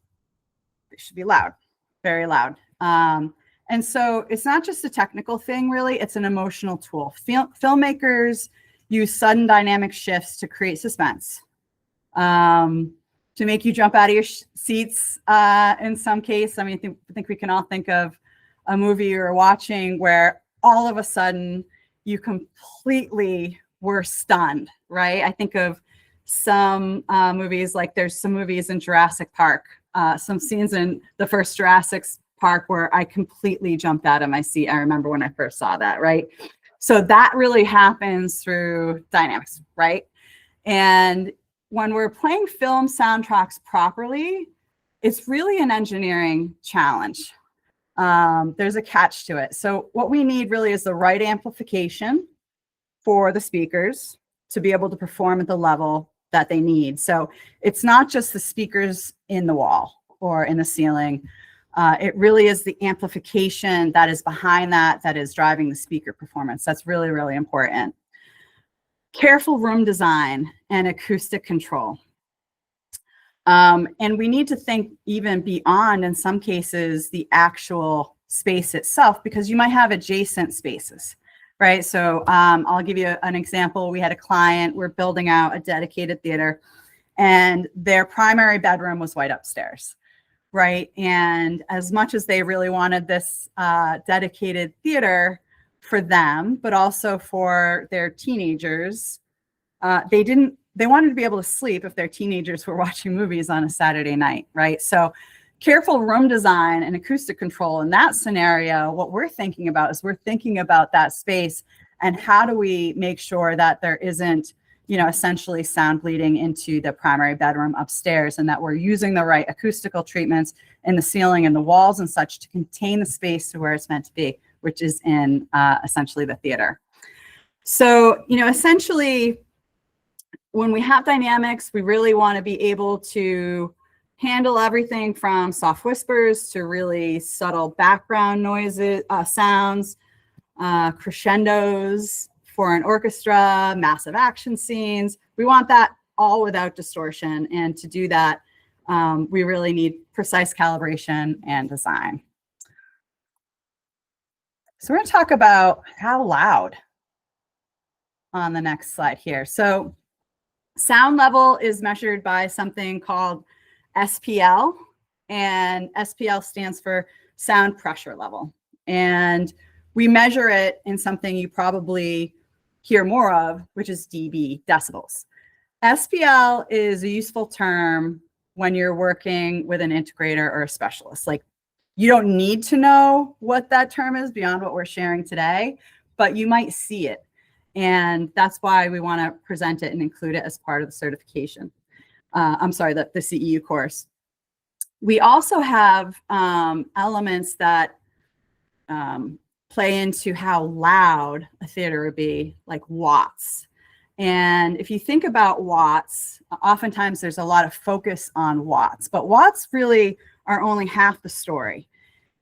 they should be loud, very loud. And so it's not just a technical thing, really, it's an emotional tool. Filmmakers use sudden dynamic shifts to create suspense, to make you jump out of your seats in some case. I mean, I think we can all think of a movie you're watching where all of a sudden you completely were stunned, right? I think of some movies, like there's some movies in Jurassic Park, some scenes in the first Jurassic Park where I completely jumped out of my seat. I remember when I first saw that, right? So that really happens through dynamics, right? And when we're playing film soundtracks properly, it's really an engineering challenge. There's a catch to it. So what we need really is the right amplification for the speakers to be able to perform at the level that they need. So it's not just the speakers in the wall or in the ceiling. It really is the amplification that is behind that is driving the speaker performance. That's really, really important. Careful room design and acoustic control. And we need to think even beyond, in some cases, the actual space itself, because you might have adjacent spaces, right? So I'll give you an example. We had a client, we're building out a dedicated theater, and their primary bedroom was right upstairs, right? And as much as they really wanted this dedicated theater for them, but also for their teenagers, they wanted to be able to sleep if their teenagers were watching movies on a Saturday night, right? So careful room design and acoustic control in that scenario, what we're thinking about is we're thinking about that space and how do we make sure that there isn't, essentially sound bleeding into the primary bedroom upstairs, and that we're using the right acoustical treatments in the ceiling and the walls and such to contain the space to where it's meant to be, which is in essentially the theater. So, essentially, when we have dynamics, we really want to be able to handle everything from soft whispers to really subtle background noises, sounds, crescendos for an orchestra, massive action scenes. We want that all without distortion. And to do that, we really need precise calibration and design. So we're going to talk about how loud on the next slide here. So sound level is measured by something called SPL, and SPL stands for sound pressure level. And we measure it in something you probably hear more of, which is dB, decibels. SPL is a useful term when you're working with an integrator or a specialist. Like, you don't need to know what that term is beyond what we're sharing today, but you might see it. And that's why we want to present it and include it as part of the certification. The CEU course. We also have elements that play into how loud a theater would be, like watts. And if you think about watts, oftentimes there's a lot of focus on watts, but watts really are only half the story.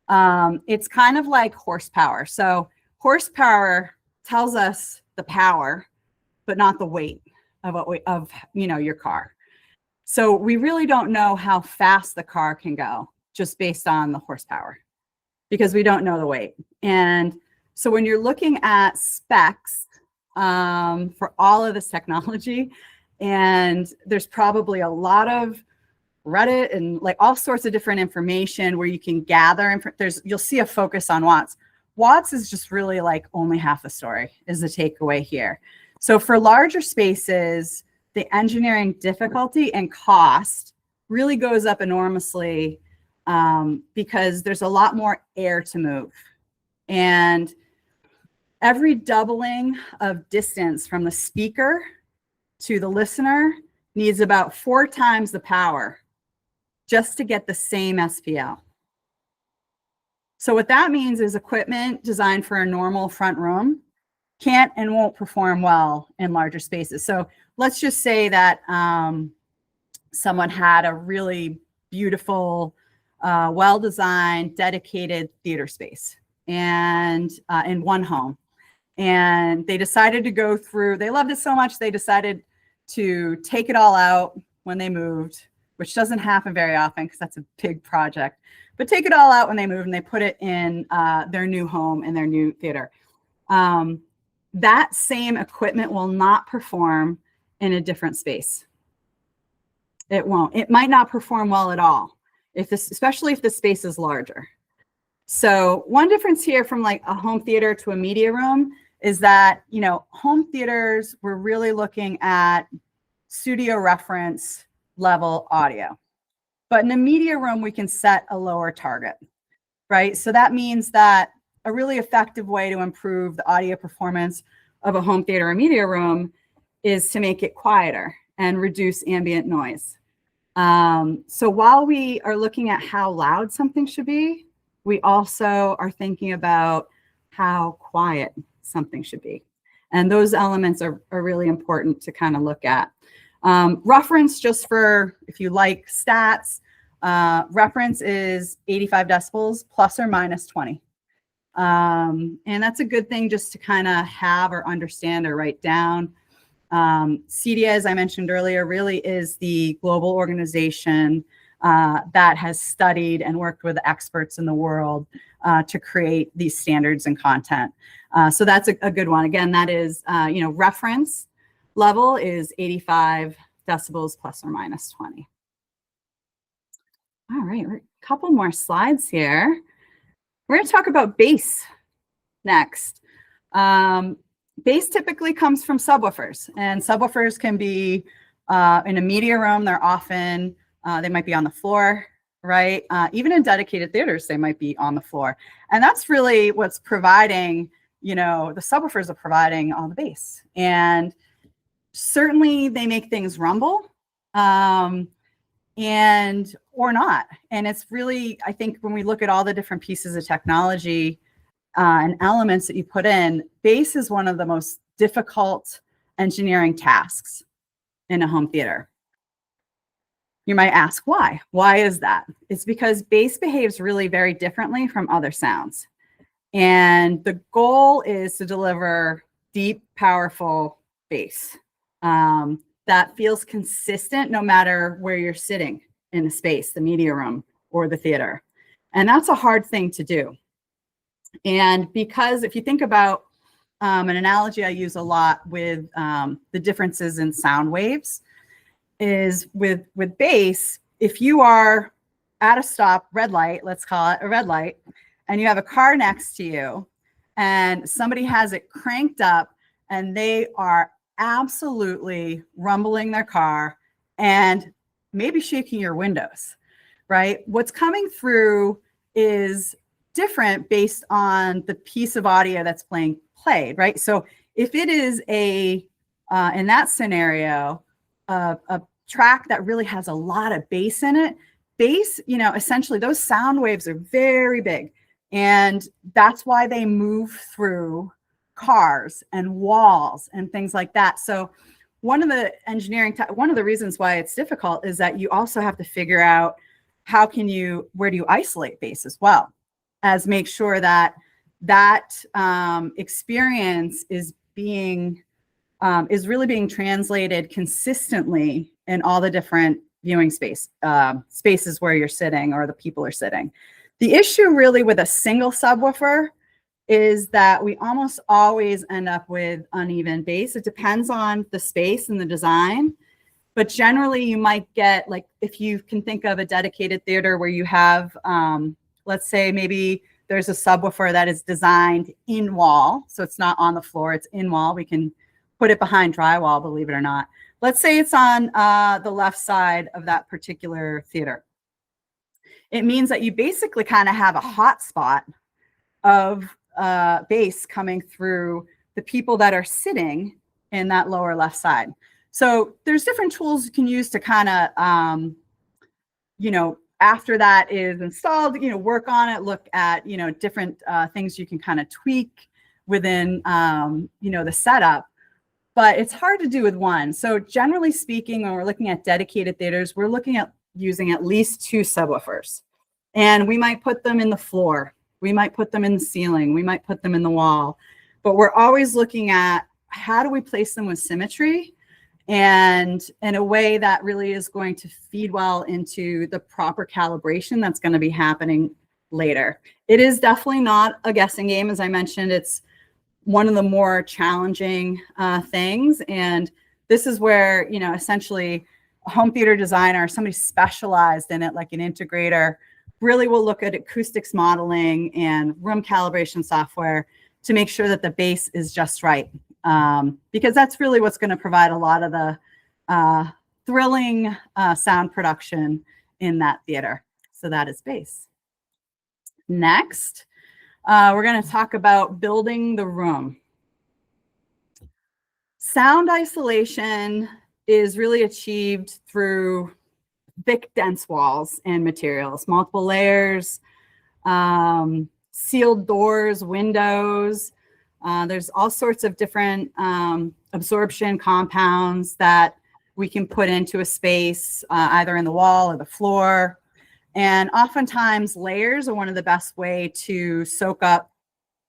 It's kind of like horsepower. So horsepower tells us the power, but not the weight of your car. So we really don't know how fast the car can go just based on the horsepower, because we don't know the weight. And so when you're looking at specs for all of this technology, and there's probably a lot of Reddit and like all sorts of different information where you can gather, you'll see a focus on watts. Watts is just really like only half the story, is the takeaway here. So for larger spaces, the engineering difficulty and cost really goes up enormously because there's a lot more air to move. And every doubling of distance from the speaker to the listener needs about 4 times the power just to get the same SPL. So what that means is equipment designed for a normal front room can't and won't perform well in larger spaces. So let's just say that someone had a really beautiful, well-designed, dedicated theater space and in one home. And they decided to go through, they loved it so much, they decided to take it all out when they moved, which doesn't happen very often because that's a big project. But take it all out when they move and they put it in their new home, in their new theater. That same equipment will not perform in a different space. It won't. It might not perform well at all, especially if the space is larger. So one difference here from like a home theater to a media room is that, home theaters, we're really looking at studio reference level audio. But in a media room, we can set a lower target, right? So that means that a really effective way to improve the audio performance of a home theater or media room is to make it quieter and reduce ambient noise. So while we are looking at how loud something should be, we also are thinking about how quiet something should be. And those elements are really important to kind of look at. Reference, just for if you like stats, reference is 85 decibels plus or minus 20. And that's a good thing just to kind of have or understand or write down. CDA, as I mentioned earlier, really is the global organization that has studied and worked with experts in the world to create these standards and content. So that's a good one. Again, that is, reference level is 85 decibels plus or minus 20. All right, a couple more slides here. We're going to talk about bass next. Bass typically comes from subwoofers, and subwoofers can be in a media room. They're often, they might be on the floor, right? Even in dedicated theaters, they might be on the floor. And that's really what's providing, the subwoofers are providing all the bass. And certainly they make things rumble or not. And it's really, I think when we look at all the different pieces of technology, and elements that you put in, bass is one of the most difficult engineering tasks in a home theater. You might ask why? Why is that? It's because bass behaves really very differently from other sounds. And the goal is to deliver deep, powerful bass that feels consistent no matter where you're sitting in the space, the media room or the theater. And that's a hard thing to do. And because if you think about an analogy I use a lot with the differences in sound waves is with bass, if you are at a stop, red light, let's call it a red light, and you have a car next to you and somebody has it cranked up and they are absolutely rumbling their car and maybe shaking your windows, right? What's coming through is different based on the piece of audio that's played, right? So if it is in that scenario, a track that really has a lot of bass in it, bass, essentially those sound waves are very big. And that's why they move through cars and walls and things like that. So one of the reasons why it's difficult is that you also have to figure out where do you isolate bass as well, as make sure that experience is really being translated consistently in all the different viewing spaces where you're sitting or the people are sitting. The issue really with a single subwoofer is that we almost always end up with uneven bass. It depends on the space and the design, but generally you might get, like, if you can think of a dedicated theater where you have, let's say maybe there's a subwoofer that is designed in wall, so it's not on the floor, it's in wall. We can put it behind drywall, believe it or not. Let's say it's on the left side of that particular theater. It means that you basically kind of have a hot spot of bass coming through the people that are sitting in that lower left side. So there's different tools you can use to kind of, after that is installed, work on it, look at, different things you can kind of tweak within, the setup. But it's hard to do with one. So generally speaking, when we're looking at dedicated theaters, we're looking at using at least 2 subwoofers. And we might put them in the floor. We might put them in the ceiling. We might put them in the wall. But we're always looking at how do we place them with symmetry and in a way that really is going to feed well into the proper calibration that's going to be happening later. It is definitely not a guessing game. As I mentioned, it's one of the more challenging things. And this is where, essentially a home theater designer, somebody specialized in it, like an integrator, really will look at acoustics modeling and room calibration software to make sure that the bass is just right. Because that's really what's going to provide a lot of the thrilling sound production in that theater. So that is bass. Next, we're going to talk about building the room. Sound isolation is really achieved through thick, dense walls and materials, multiple layers, sealed doors, windows. There's all sorts of different absorption compounds that we can put into a space, either in the wall or the floor. And oftentimes layers are one of the best way to soak up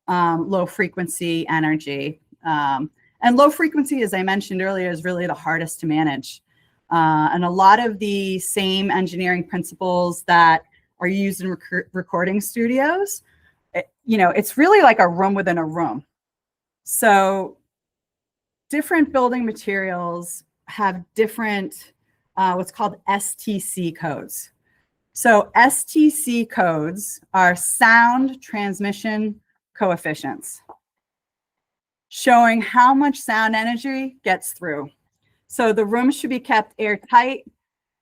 low frequency energy. And low frequency, as I mentioned earlier, is really the hardest to manage. And a lot of the same engineering principles that are used in recording studios, it's really like a room within a room. So different building materials have different, what's called STC codes. So STC codes are sound transmission coefficients, showing how much sound energy gets through. So the room should be kept airtight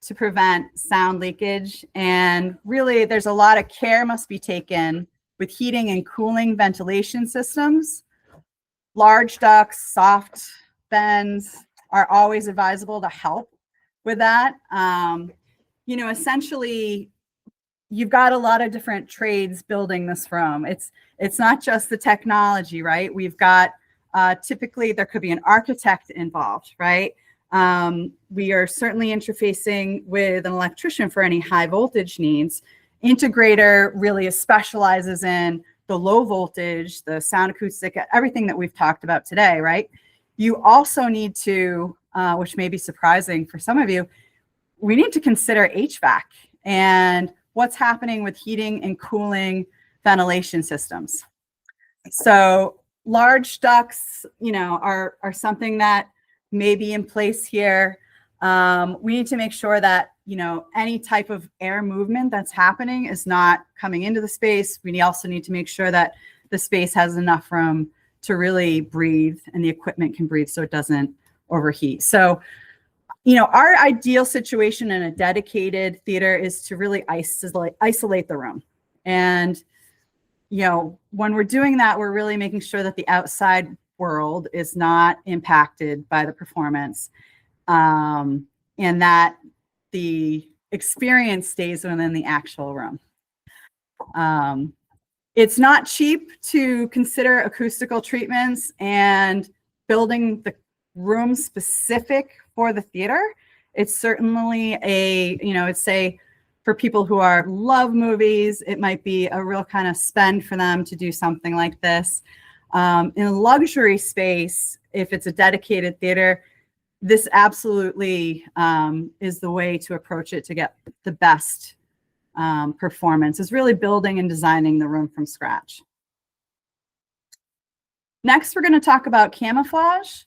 to prevent sound leakage. And really, there's a lot of care must be taken with heating and cooling ventilation systems. Large ducts, soft vents are always advisable to help with that. Essentially, you've got a lot of different trades building this room. It's not just the technology, right? We've got typically there could be an architect involved, right? We are certainly interfacing with an electrician for any high voltage needs. Integrator really specializes in the low voltage, the sound acoustic, everything that we've talked about today, right? You also need to, which may be surprising for some of you, we need to consider HVAC and what's happening with heating and cooling ventilation systems. So large ducts, are something that may be in place here. We need to make sure that, any type of air movement that's happening is not coming into the space. We also need to make sure that the space has enough room to really breathe and the equipment can breathe so it doesn't overheat. So, our ideal situation in a dedicated theater is to really isolate the room. And, when we're doing that, we're really making sure that the outside world is not impacted by the performance, and that the experience stays within the actual room. It's not cheap to consider acoustical treatments and building the room specific for the theater. It's certainly I'd say for people who love movies, it might be a real kind of spend for them to do something like this. In a luxury space, if it's a dedicated theater, this absolutely is the way to approach it to get the best performance, is really building and designing the room from scratch. Next, we're going to talk about camouflage.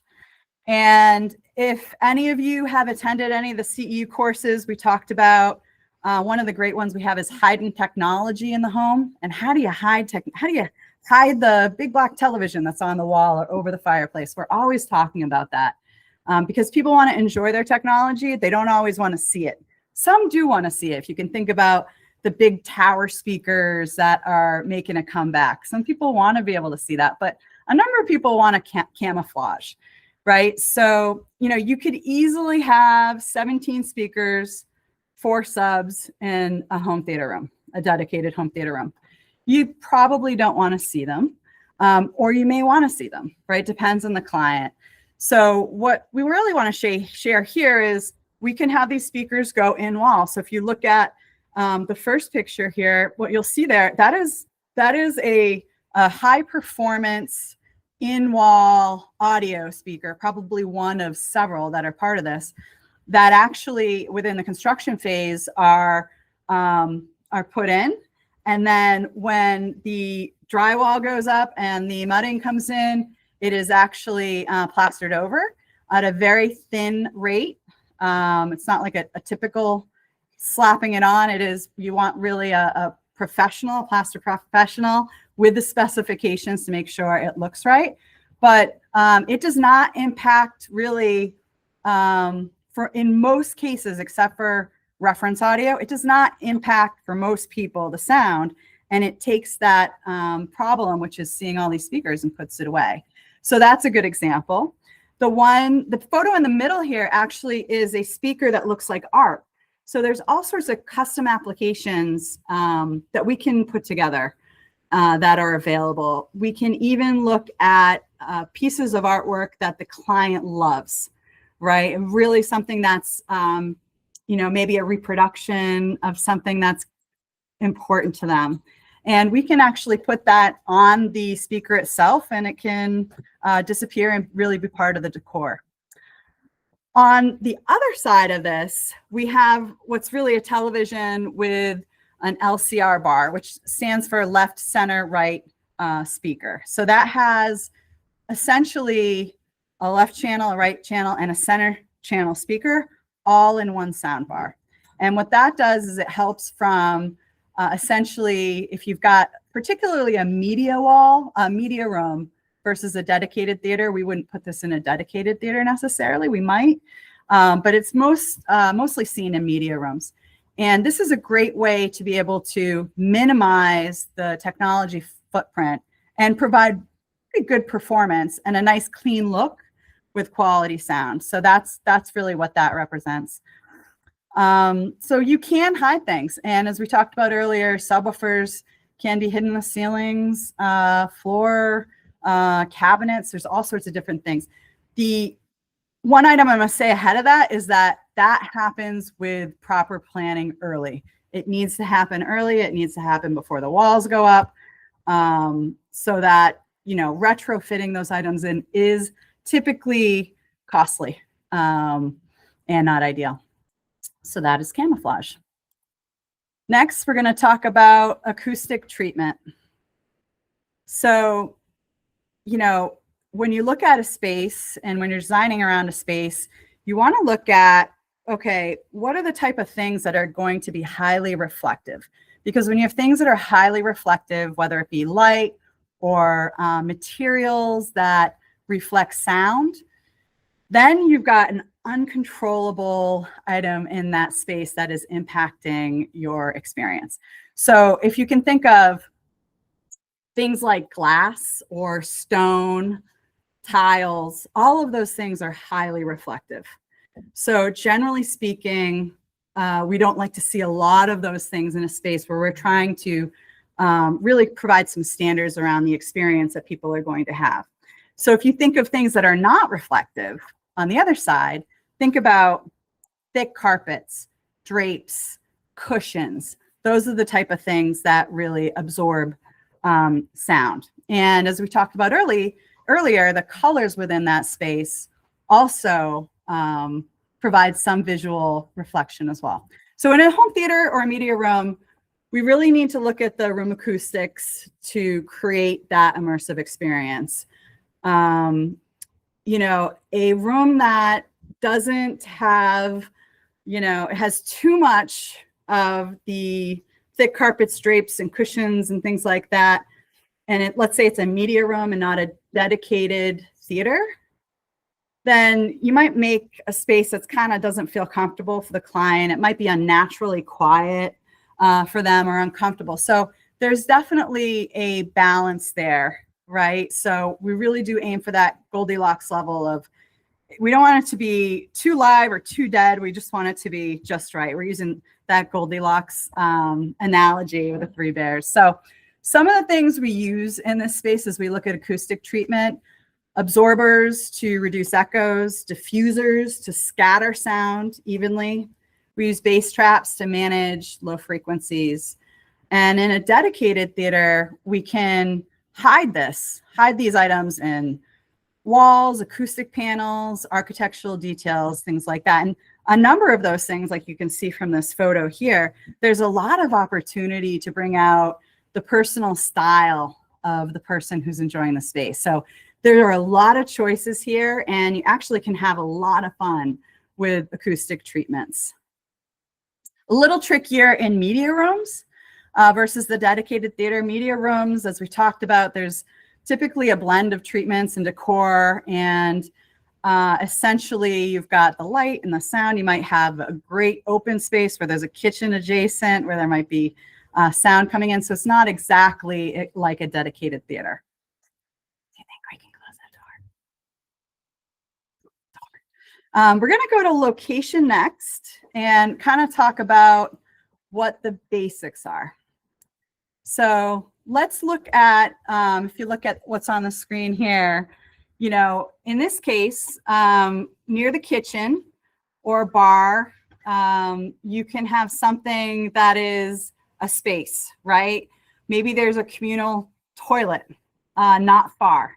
And if any of you have attended any of the CEU courses, we talked about one of the great ones we have is hiding technology in the home. And how do you hide the big black television that's on the wall or over the fireplace? We're always talking about that because people want to enjoy their technology. They don't always want to see it. Some do want to see it. If you can think about the big tower speakers that are making a comeback, some people want to be able to see that, but a number of people want to camouflage. Right. So, you could easily have 17 speakers, 4 subs in a home theater room, a dedicated home theater room. You probably don't want to see them, or you may want to see them, right? Depends on the client. So what we really want to share here is we can have these speakers go in wall. So if you look at the first picture here, what you'll see there, that is a high performance in-wall audio speaker, probably one of several that are part of this, that actually within the construction phase are put in. And then when the drywall goes up and the mudding comes in, it is actually plastered over at a very thin rate. It's not like a typical slapping it on. It is, you want really a professional, plaster professional with the specifications to make sure it looks right. But it does not impact really, in most cases, except for reference audio, it does not impact for most people the sound. And it takes that problem, which is seeing all these speakers, and puts it away. So that's a good example. The photo in the middle here actually is a speaker that looks like art. So there's all sorts of custom applications that we can put together that are available. We can even look at pieces of artwork that the client loves, right? And really something that's, maybe a reproduction of something that's important to them. And we can actually put that on the speaker itself, and it can disappear and really be part of the decor. On the other side of this, we have what's really a television with an LCR bar, which stands for left, center, right speaker. So that has essentially a left channel, a right channel, and a center channel speaker all in one sound bar. And what that does is it helps from essentially, if you've got particularly a media wall, a media room versus a dedicated theater, we wouldn't put this in a dedicated theater necessarily. We might, but it's mostly seen in media rooms. And this is a great way to be able to minimize the technology footprint and provide pretty good performance and a nice clean look with quality sound. So that's really what that represents. So you can hide things. And as we talked about earlier, subwoofers can be hidden in the ceilings, floor, cabinets. There's all sorts of different things. The one item I must say ahead of that is that happens with proper planning early. It needs to happen early. It needs to happen before the walls go up, so that, you know, retrofitting those items in is typically costly and not ideal. So that is camouflage. Next, we're going to talk about acoustic treatment. So, you know, when you look at a space and when you're designing around a space, you want to look at, okay, what are the type of things that are going to be highly reflective? Because when you have things that are highly reflective, whether it be light or materials that reflect sound, then you've got an uncontrollable item in that space that is impacting your experience. So if you can think of things like glass or stone, tiles, all of those things are highly reflective. So generally speaking, we don't like to see a lot of those things in a space where we're trying to really provide some standards around the experience that people are going to have. So if you think of things that are not reflective, on the other side, think about thick carpets, drapes, cushions. Those are the type of things that really absorb sound. And as we talked about earlier, the colors within that space also provide some visual reflection as well. So in a home theater or a media room, we really need to look at the room acoustics to create that immersive experience. You know, a room that doesn't have, you know, it has too much of the thick carpets, drapes, and cushions and things like that, and let's say it's a media room and not a dedicated theater, then you might make a space that's kind of doesn't feel comfortable for the client. It might be unnaturally quiet for them or uncomfortable. So there's definitely a balance there, right? So we really do aim for that Goldilocks level of, we don't want it to be too live or too dead. We just want it to be just right. We're using that Goldilocks analogy with the three bears. So some of the things we use in this space as we look at acoustic treatment: absorbers to reduce echoes, diffusers to scatter sound evenly. We use bass traps to manage low frequencies. And in a dedicated theater, we can hide these items in walls, acoustic panels, architectural details, things like that. And a number of those things, like you can see from this photo here, there's a lot of opportunity to bring out the personal style of the person who's enjoying the space. So there are a lot of choices here, and you actually can have a lot of fun with acoustic treatments. A little trickier in media rooms versus the dedicated theater. Media rooms, as we talked about, there's typically a blend of treatments and decor, and essentially you've got the light and the sound. You might have a great open space where there's a kitchen adjacent, where there might be sound coming in. So it's not exactly like a dedicated theater. I think I can close that door. We're going to go to location next and kind of talk about what the basics are. So let's look at, if you look at what's on the screen here, you know, in this case, near the kitchen or bar, you can have something that is a space, right? Maybe there's a communal toilet not far,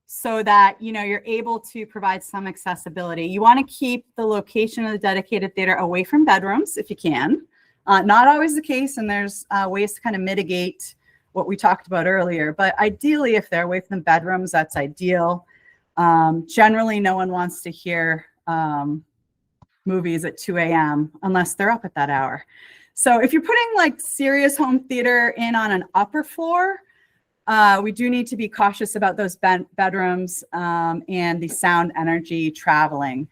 so that, you know, you're able to provide some accessibility. You want to keep the location of the dedicated theater away from bedrooms if you can. Not always the case, and there's ways to kind of mitigate what we talked about earlier. But ideally, if they're away from bedrooms, that's ideal. Generally, no one wants to hear movies at 2 a.m. unless they're up at that hour. So if you're putting like serious home theater in on an upper floor, we do need to be cautious about those bedrooms and the sound energy traveling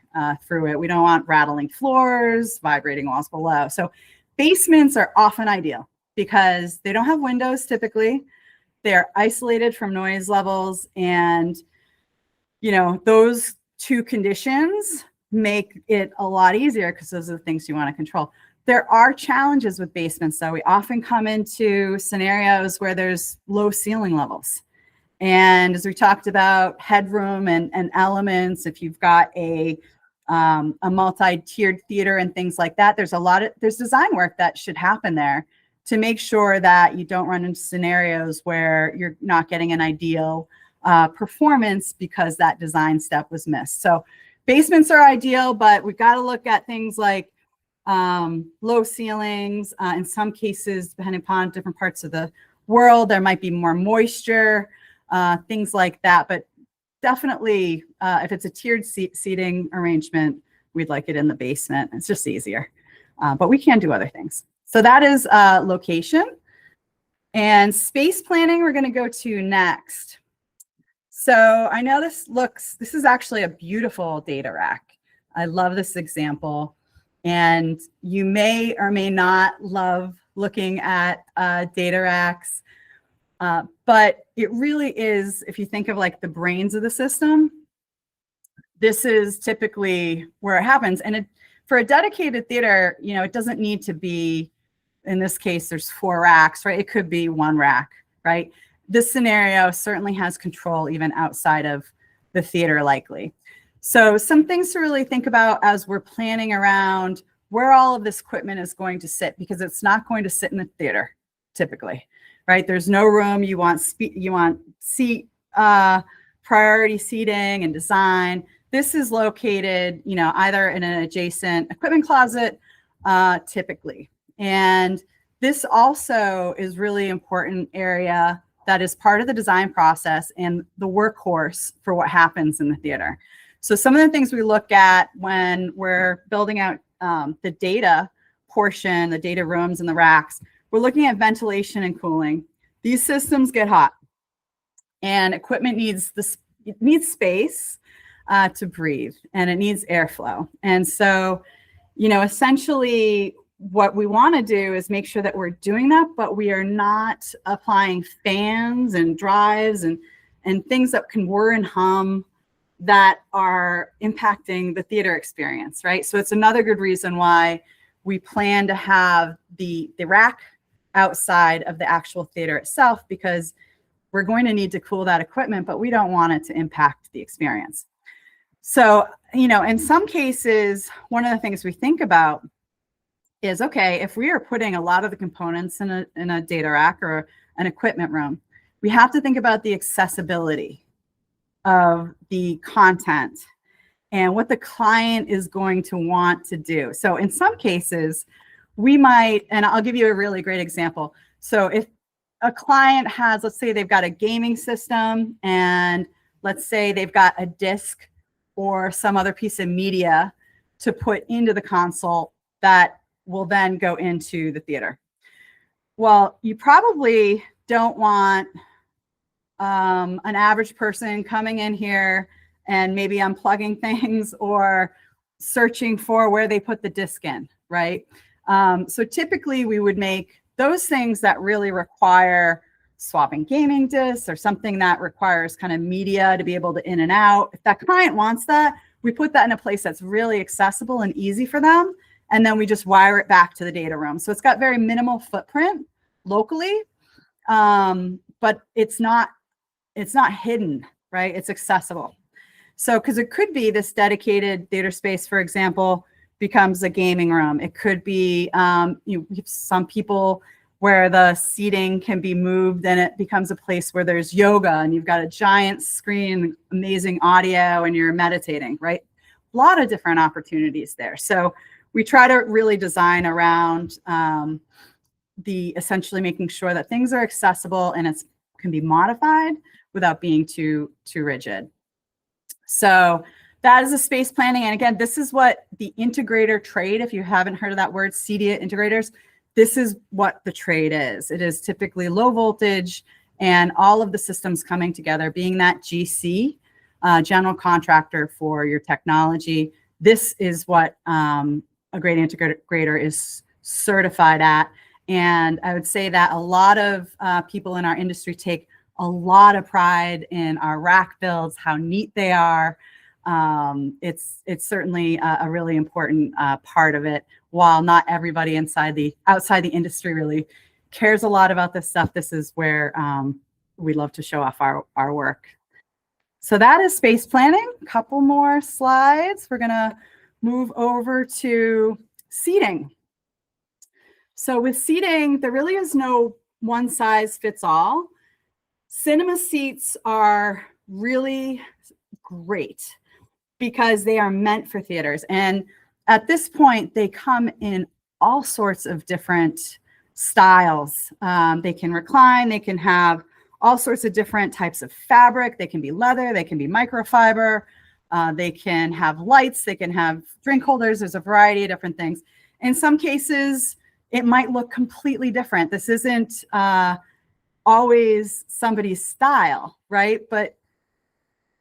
through it. We don't want rattling floors, vibrating walls below. So basements are often ideal because they don't have windows typically. They're isolated from noise levels, and you know, those two conditions make it a lot easier because those are the things you want to control. There are challenges with basements, though. We often come into scenarios where there's low ceiling levels. And as we talked about headroom and elements, if you've got a multi-tiered theater and things like that, there's design work that should happen there to make sure that you don't run into scenarios where you're not getting an ideal performance because that design step was missed. So basements are ideal, but we've got to look at things like low ceilings. In some cases, depending upon different parts of the world, there might be more moisture, things like that. But definitely, if it's a tiered seating arrangement, we'd like it in the basement. It's just easier. But we can do other things. So that is location. And space planning, we're going to go to next. So I know this is actually a beautiful data rack. I love this example. And you may or may not love looking at data racks, but it really is, if you think of like the brains of the system, this is typically where it happens. And for a dedicated theater, it doesn't need to be, in this case, there's 4 racks, right? It could be 1 rack, right? This scenario certainly has control even outside of the theater likely. So some things to really think about as we're planning around where all of this equipment is going to sit, because it's not going to sit in the theater typically, right? There's no room. You want seat priority seating and design. This is located, either in an adjacent equipment closet, typically. And this also is really important area that is part of the design process and the workhorse for what happens in the theater. So some of the things we look at when we're building out the data portion, the data rooms and the racks, we're looking at ventilation and cooling. These systems get hot and equipment needs space to breathe, and it needs airflow. And so, essentially what we want to do is make sure that we're doing that, but we are not applying fans and drives and things that can whir and hum that are impacting the theater experience, right? So it's another good reason why we plan to have the rack outside of the actual theater itself, because we're going to need to cool that equipment, but we don't want it to impact the experience. So, in some cases, one of the things we think about is, okay, if we are putting a lot of the components in a data rack or an equipment room, we have to think about the accessibility of the content and what the client is going to want to do. So in some cases, we might, and I'll give you a really great example. So if a client has, let's say they've got a gaming system, and let's say they've got a disc or some other piece of media to put into the console that will then go into the theater. Well, you probably don't want an average person coming in here and maybe unplugging things or searching for where they put the disc in, right? So typically we would make those things that really require swapping gaming discs or something that requires kind of media to be able to in and out. If that client wants that, we put that in a place that's really accessible and easy for them. And then we just wire it back to the data room. So it's got very minimal footprint locally, but it's not hidden, right? It's accessible. So, because it could be this dedicated theater space, for example, becomes a gaming room. It could be some people where the seating can be moved and it becomes a place where there's yoga and you've got a giant screen, amazing audio, and you're meditating, right? A lot of different opportunities there. So we try to really design around essentially making sure that things are accessible and can be modified without being too rigid. So that is a space planning. And again, this is what the integrator trade, if you haven't heard of that word, CEDIA integrators, this is what the trade is. It is typically low voltage and all of the systems coming together, being that GC, general contractor for your technology. This is what a great integrator is certified at. And I would say that a lot of people in our industry take a lot of pride in our rack builds, how neat they are. It's certainly a really important part of it. While not everybody outside the industry really cares a lot about this stuff, this is where we love to show off our work. So that is space planning. A couple more slides. We're gonna move over to seating. So with seating, there really is no one size fits all. Cinema seats are really great because they are meant for theaters. And at this point, they come in all sorts of different styles. They can recline, they can have all sorts of different types of fabric. They can be leather, they can be microfiber, they can have lights, they can have drink holders. There's a variety of different things. In some cases, it might look completely different. This isn't always somebody's style, right? But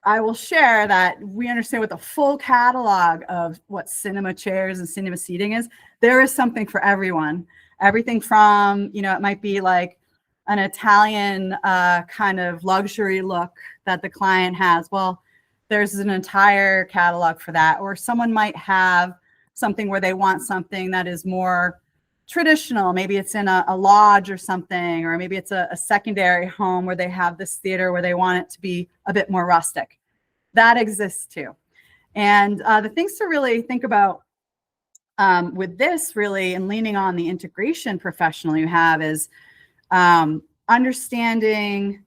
I will share that we understand with the full catalog of what cinema chairs and cinema seating is, there is something for everyone. Everything from, it might be like an Italian kind of luxury look that the client has. Well, there's an entire catalog for that. Or someone might have something where they want something that is more traditional. Maybe it's in a lodge or something, or maybe it's a secondary home where they have this theater where they want it to be a bit more rustic. That exists too. And the things to really think about with this really, and leaning on the integration professional you have, is understanding,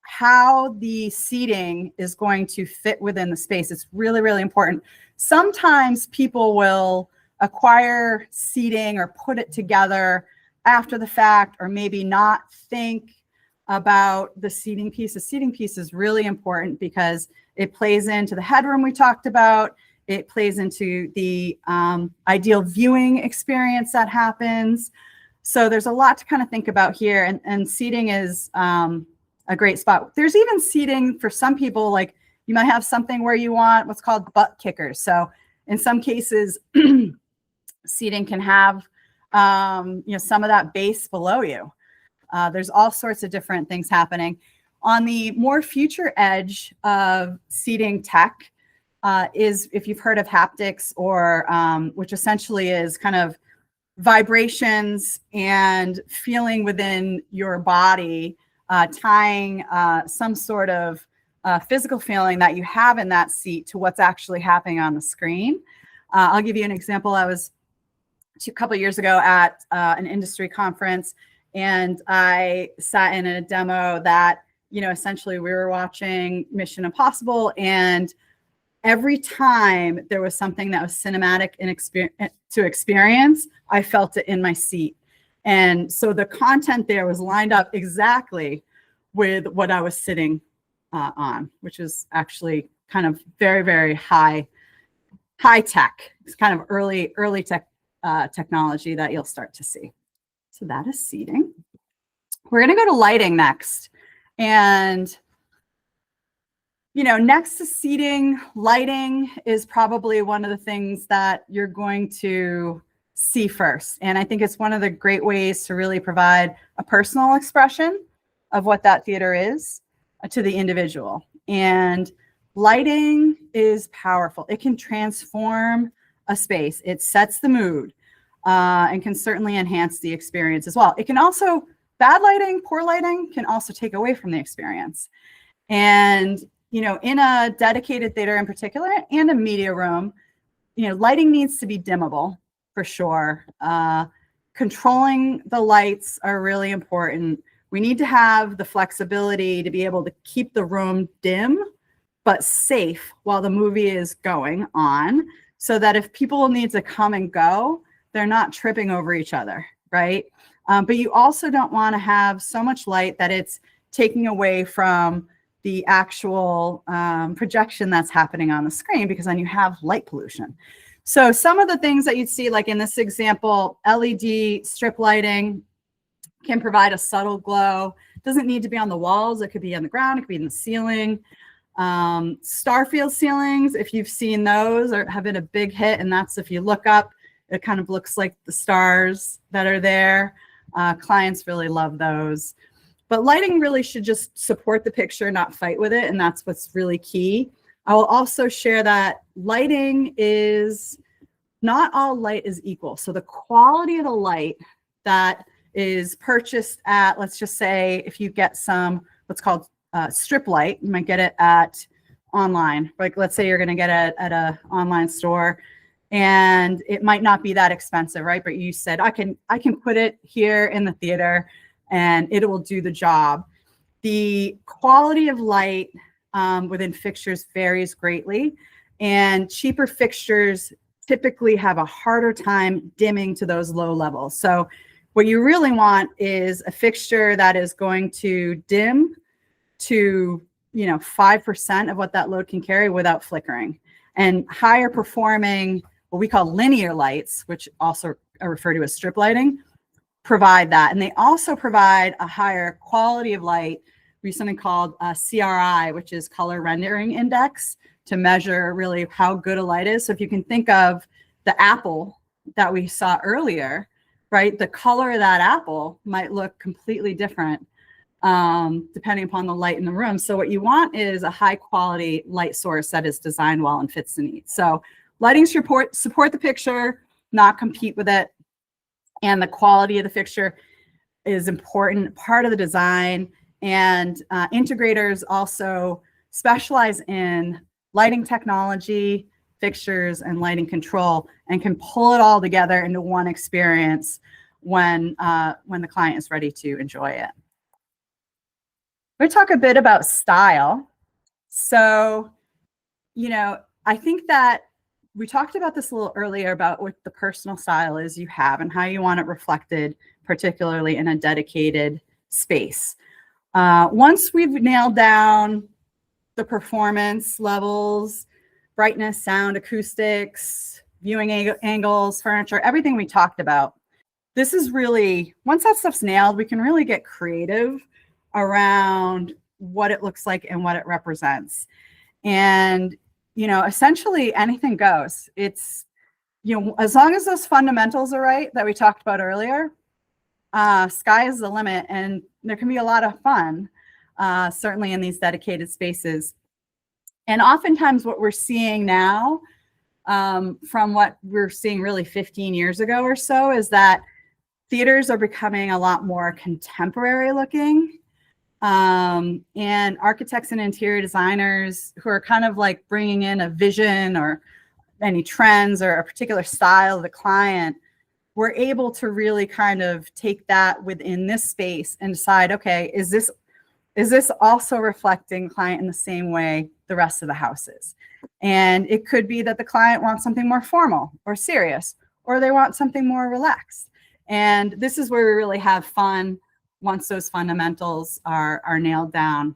how the seating is going to fit within the space. It's really, really important. Sometimes people will acquire seating or put it together after the fact, or maybe not think about the seating piece. The seating piece is really important because it plays into the headroom we talked about. It plays into the ideal viewing experience that happens. So there's a lot to kind of think about here, and seating is a great spot. There's even seating for some people, like you might have something where you want what's called butt kickers. So in some cases, seating can have some of that base below you. There's all sorts of different things happening. On the more future edge of seating tech is, if you've heard of haptics, or which essentially is kind of vibrations and feeling within your body, tying some sort of physical feeling that you have in that seat to what's actually happening on the screen. I'll give you an example. I was a couple of years ago at an industry conference, and I sat in a demo that, essentially we were watching Mission Impossible, and every time there was something that was cinematic to experience, I felt it in my seat. And so the content there was lined up exactly with what I was sitting on, which is actually kind of very, very high tech. It's kind of early tech technology that you'll start to see. So that is seating. We're going to go to lighting next. And next to seating, lighting is probably one of the things that you're going to see first. And I think it's one of the great ways to really provide a personal expression of what that theater is to the individual. And lighting is powerful. It can transform a space. It sets the mood and can certainly enhance the experience as well. It can also, bad lighting, poor lighting can also take away from the experience. And in a dedicated theater in particular, and a media room, lighting needs to be dimmable for sure. Controlling the lights are really important. We need to have the flexibility to be able to keep the room dim but safe while the movie is going on, so that if people need to come and go, they're not tripping over each other, right? But you also don't want to have so much light that it's taking away from the actual projection that's happening on the screen, because then you have light pollution. So some of the things that you'd see, like in this example, LED strip lighting can provide a subtle glow. It doesn't need to be on the walls. It could be on the ground. It could be in the ceiling. Starfield ceilings, if you've seen those, have been a big hit. And that's, if you look up, it kind of looks like the stars that are there. Clients really love those. But lighting really should just support the picture, not fight with it. And that's what's really key. I will also share that lighting is not all light is equal. So the quality of the light that is purchased at, let's just say, if you get some what's called strip light, you might get it at online. Like, let's say you're going to get it at a online store, and it might not be that expensive, right? But you said, I can put it here in the theater and it will do the job. The quality of light within fixtures varies greatly, and cheaper fixtures typically have a harder time dimming to those low levels. So what you really want is a fixture that is going to dim to 5% of what that load can carry without flickering. And higher performing, what we call linear lights, which also are referred to as strip lighting, provide that. And they also provide a higher quality of light. We use something called CRI, which is color rendering index, to measure really how good a light is. So if you can think of the apple that we saw earlier, right? The color of that apple might look completely different depending upon the light in the room. So what you want is a high quality light source that is designed well and fits the needs. So lighting support the picture, not compete with it. And the quality of the fixture is important part of the design. And integrators also specialize in lighting technology, fixtures, and lighting control, and can pull it all together into one experience when the client is ready to enjoy it. We're going to talk a bit about style. So, I think that we talked about this a little earlier about what the personal style is you have and how you want it reflected, particularly in a dedicated space. Once we've nailed down the performance levels, brightness, sound, acoustics, viewing angles, furniture, everything we talked about, this is really, once that stuff's nailed, we can really get creative around what it looks like and what it represents. And, essentially anything goes. It's, as long as those fundamentals are right that we talked about earlier, sky is the limit, and there can be a lot of fun, certainly in these dedicated spaces. And oftentimes what we're seeing now, from what we're seeing really 15 years ago or so, is that theaters are becoming a lot more contemporary looking. And architects and interior designers who are kind of like bringing in a vision or any trends or a particular style of the client, we're able to really kind of take that within this space and decide, okay, is this also reflecting client in the same way the rest of the house is? And it could be that the client wants something more formal or serious, or they want something more relaxed. And this is where we really have fun once those fundamentals are nailed down.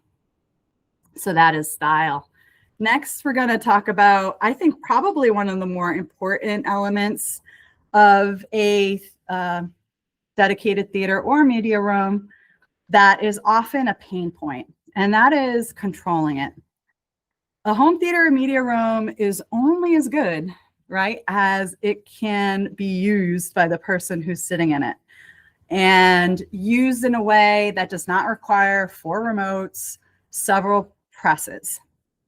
So that is style. Next, we're going to talk about, I think, probably one of the more important elements of a dedicated theater or media room that is often a pain point, and that is controlling it. A home theater or media room is only as good, right, as it can be used by the person who's sitting in it, and used in a way that does not require 4 remotes, several presses.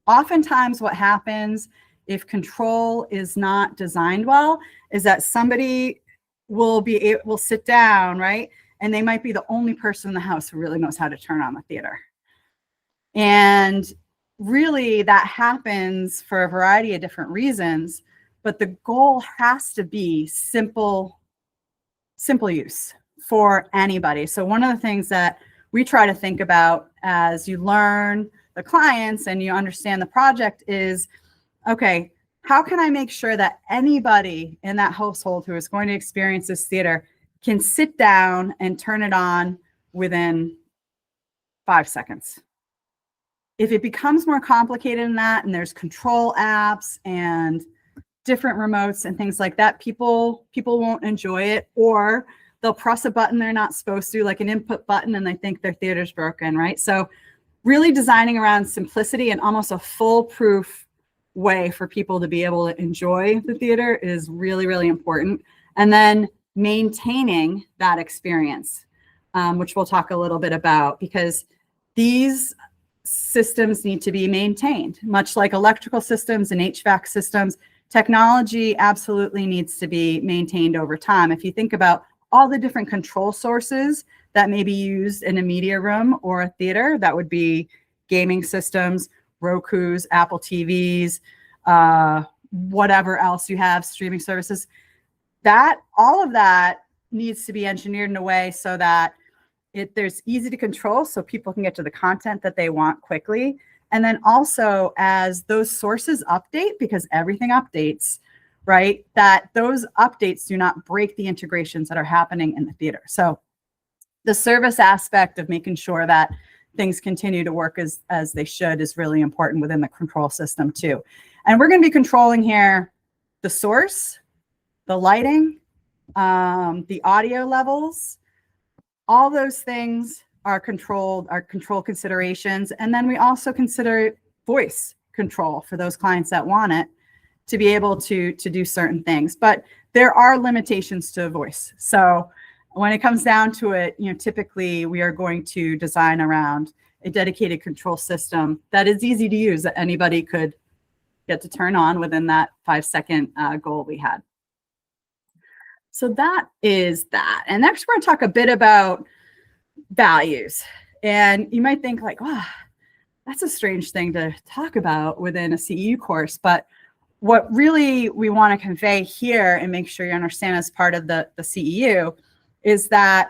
Oftentimes what happens if control is not designed well is that somebody will sit down, right? And they might be the only person in the house who really knows how to turn on the theater. And really that happens for a variety of different reasons, but the goal has to be simple use for anybody. So one of the things that we try to think about as you learn the clients and you understand the project is, okay, how can I make sure that anybody in that household who is going to experience this theater can sit down and turn it on within 5 seconds? If it becomes more complicated than that, and there's control apps and different remotes and things like that, people won't enjoy it, or they'll press a button they're not supposed to, like an input button, and they think their theater's broken, right? So really designing around simplicity and almost a foolproof way for people to be able to enjoy the theater is really, really important. And then maintaining that experience, which we'll talk a little bit about, because these systems need to be maintained, much like electrical systems and HVAC systems. Technology absolutely needs to be maintained over time. If you think about all the different control sources that may be used in a media room or a theater, that would be gaming systems, Roku's, Apple TVs, whatever else you have, streaming services, that all of that needs to be engineered in a way so that there's easy to control so people can get to the content that they want quickly. And then also as those sources update, because everything updates, right, that those updates do not break the integrations that are happening in the theater. So the service aspect of making sure that things continue to work as they should is really important within the control system too. And we're going to be controlling here the source, the lighting, the audio levels, all those things are control considerations. And then we also consider voice control for those clients that want it to be able to do certain things. But there are limitations to voice. So when it comes down to it, typically we are going to design around a dedicated control system that is easy to use, that anybody could get to turn on within that 5-second goal we had. So that is that. And next we're going to talk a bit about values. And you might think like, wow, that's a strange thing to talk about within a CEU course. But what really we want to convey here and make sure you understand as part of the CEU is that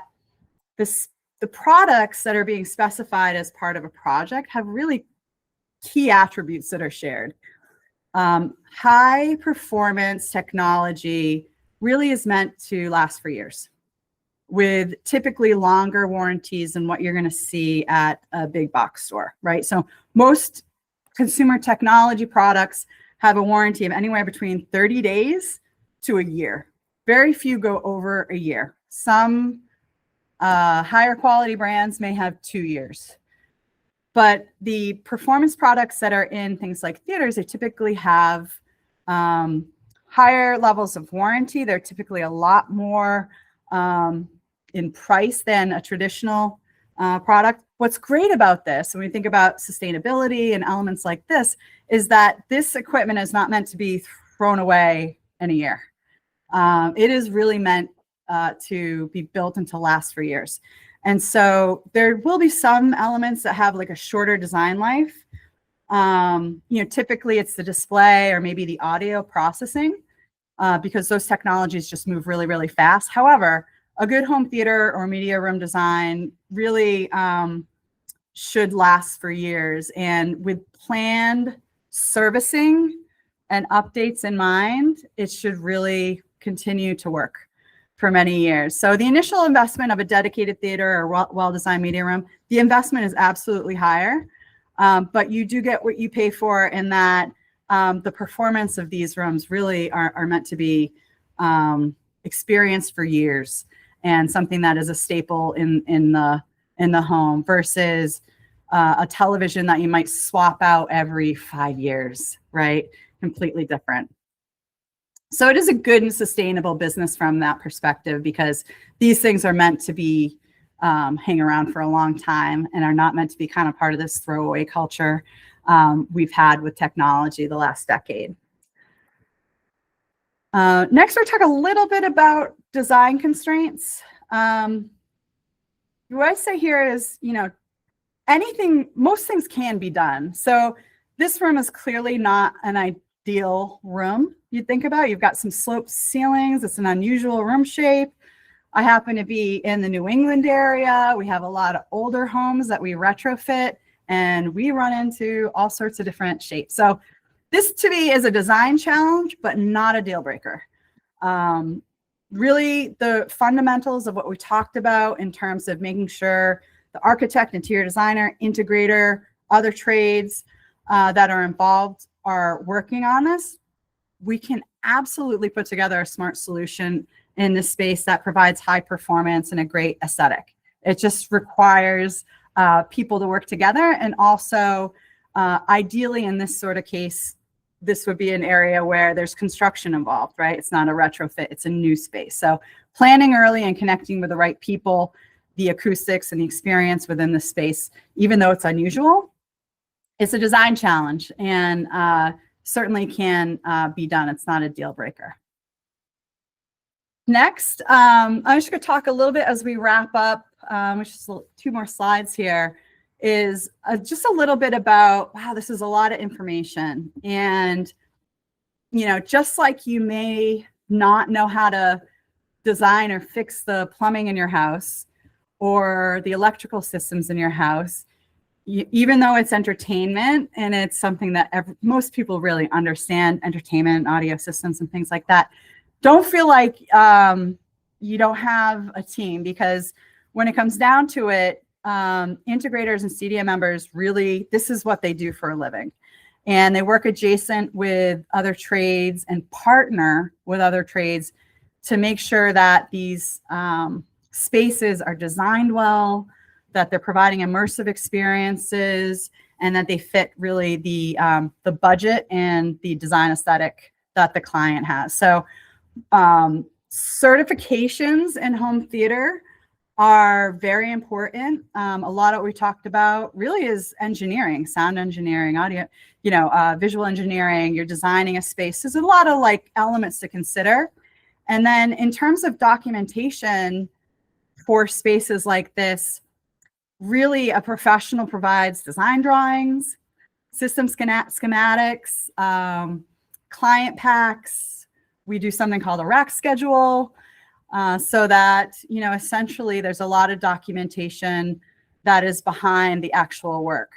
the products that are being specified as part of a project have really key attributes that are shared. High performance technology really is meant to last for years, with typically longer warranties than what you're going to see at a big box store, right? So most consumer technology products have a warranty of anywhere between 30 days to a year. Very few go over a year. Some higher quality brands may have 2 years. But the performance products that are in things like theaters, they typically have higher levels of warranty. They're typically a lot more in price than a traditional product. What's great about this, when we think about sustainability and elements like this, is that this equipment is not meant to be thrown away in a year. It is really meant to be built and to last for years. And so there will be some elements that have like a shorter design life. Typically it's the display or maybe the audio processing because those technologies just move really, really fast. However, a good home theater or media room design really should last for years. And with planned servicing and updates in mind, it should really continue to work for many years. So the initial investment of a dedicated theater or well-designed media room, the investment is absolutely higher, but you do get what you pay for in that the performance of these rooms really are meant to be experienced for years and something that is a staple in the home versus a television that you might swap out every 5 years, right? Completely different. So it is a good and sustainable business from that perspective because these things are meant to be hang around for a long time and are not meant to be kind of part of this throwaway culture we've had with technology the last decade. Next, we'll talk a little bit about design constraints. What I say here is, most things can be done. So this room is clearly not an ideal room. You think about, you've got some sloped ceilings. It's an unusual room shape. I happen to be in the New England area. We have a lot of older homes that we retrofit and we run into all sorts of different shapes. So this to me is a design challenge, but not a deal breaker. Really the fundamentals of what we talked about in terms of making sure the architect, interior designer, integrator, other trades that are involved are working on this. We can absolutely put together a smart solution in this space that provides high performance and a great aesthetic. It just requires people to work together. And also, ideally in this sort of case, this would be an area where there's construction involved, right? It's not a retrofit, it's a new space. So planning early and connecting with the right people, the acoustics and the experience within the space, even though it's unusual, it's a design challenge, and certainly can be done. It's not a deal breaker. Next, I'm just going to talk a little bit as we wrap up, which is 2 more slides here, is just a little bit about, wow, this is a lot of information. And, just like you may not know how to design or fix the plumbing in your house or the electrical systems in your house, even though it's entertainment and it's something that most people really understand, entertainment, audio systems and things like that, don't feel like you don't have a team, because when it comes down to it, integrators and CDM members really, this is what they do for a living. And they work adjacent with other trades and partner with other trades to make sure that these spaces are designed well, that they're providing immersive experiences, and that they fit really the budget and the design aesthetic that the client has. So certifications in home theater are very important. A lot of what we talked about really is engineering, sound engineering, audio, visual engineering. You're designing a space. There's a lot of elements to consider. And then in terms of documentation for spaces like this, really a professional provides design drawings, system schematics, client packs. We do something called a rack schedule, so that, essentially there's a lot of documentation that is behind the actual work,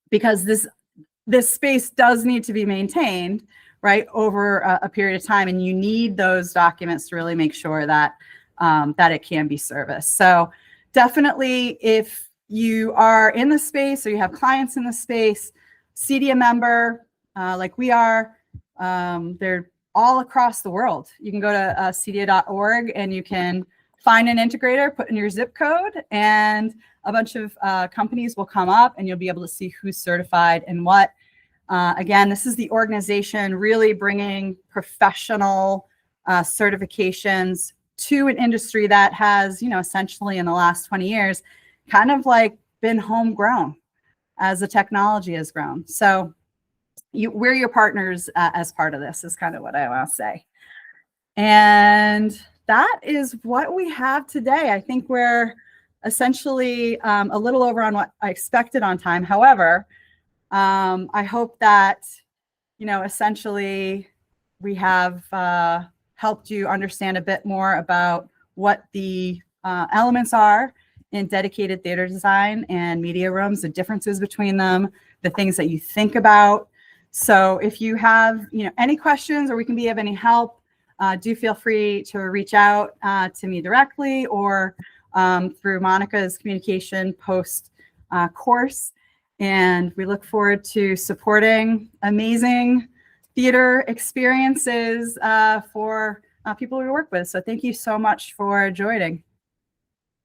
because this space does need to be maintained, right, over a period of time, and you need those documents to really make sure that that it can be serviced. So definitely, if you are in the space or you have clients in the space, CDM member, like we are, they're all across the world. You can go to cda.org and you can find an integrator, put in your zip code, and a bunch of companies will come up and you'll be able to see who's certified and what. Again, this is the organization really bringing professional certifications to an industry that has, essentially in the last 20 years, kind of been homegrown as the technology has grown. So we're your partners as part of this, is kind of what I want to say. And that is what we have today. I think we're essentially a little over on what I expected on time. However, I hope that, essentially we have helped you understand a bit more about what the elements are in dedicated theater design and media rooms, the differences between them, the things that you think about. So if you have, any questions or we can be of any help, do feel free to reach out to me directly or through Monica's communication post course. And we look forward to supporting amazing theater experiences for people we work with. So thank you so much for joining.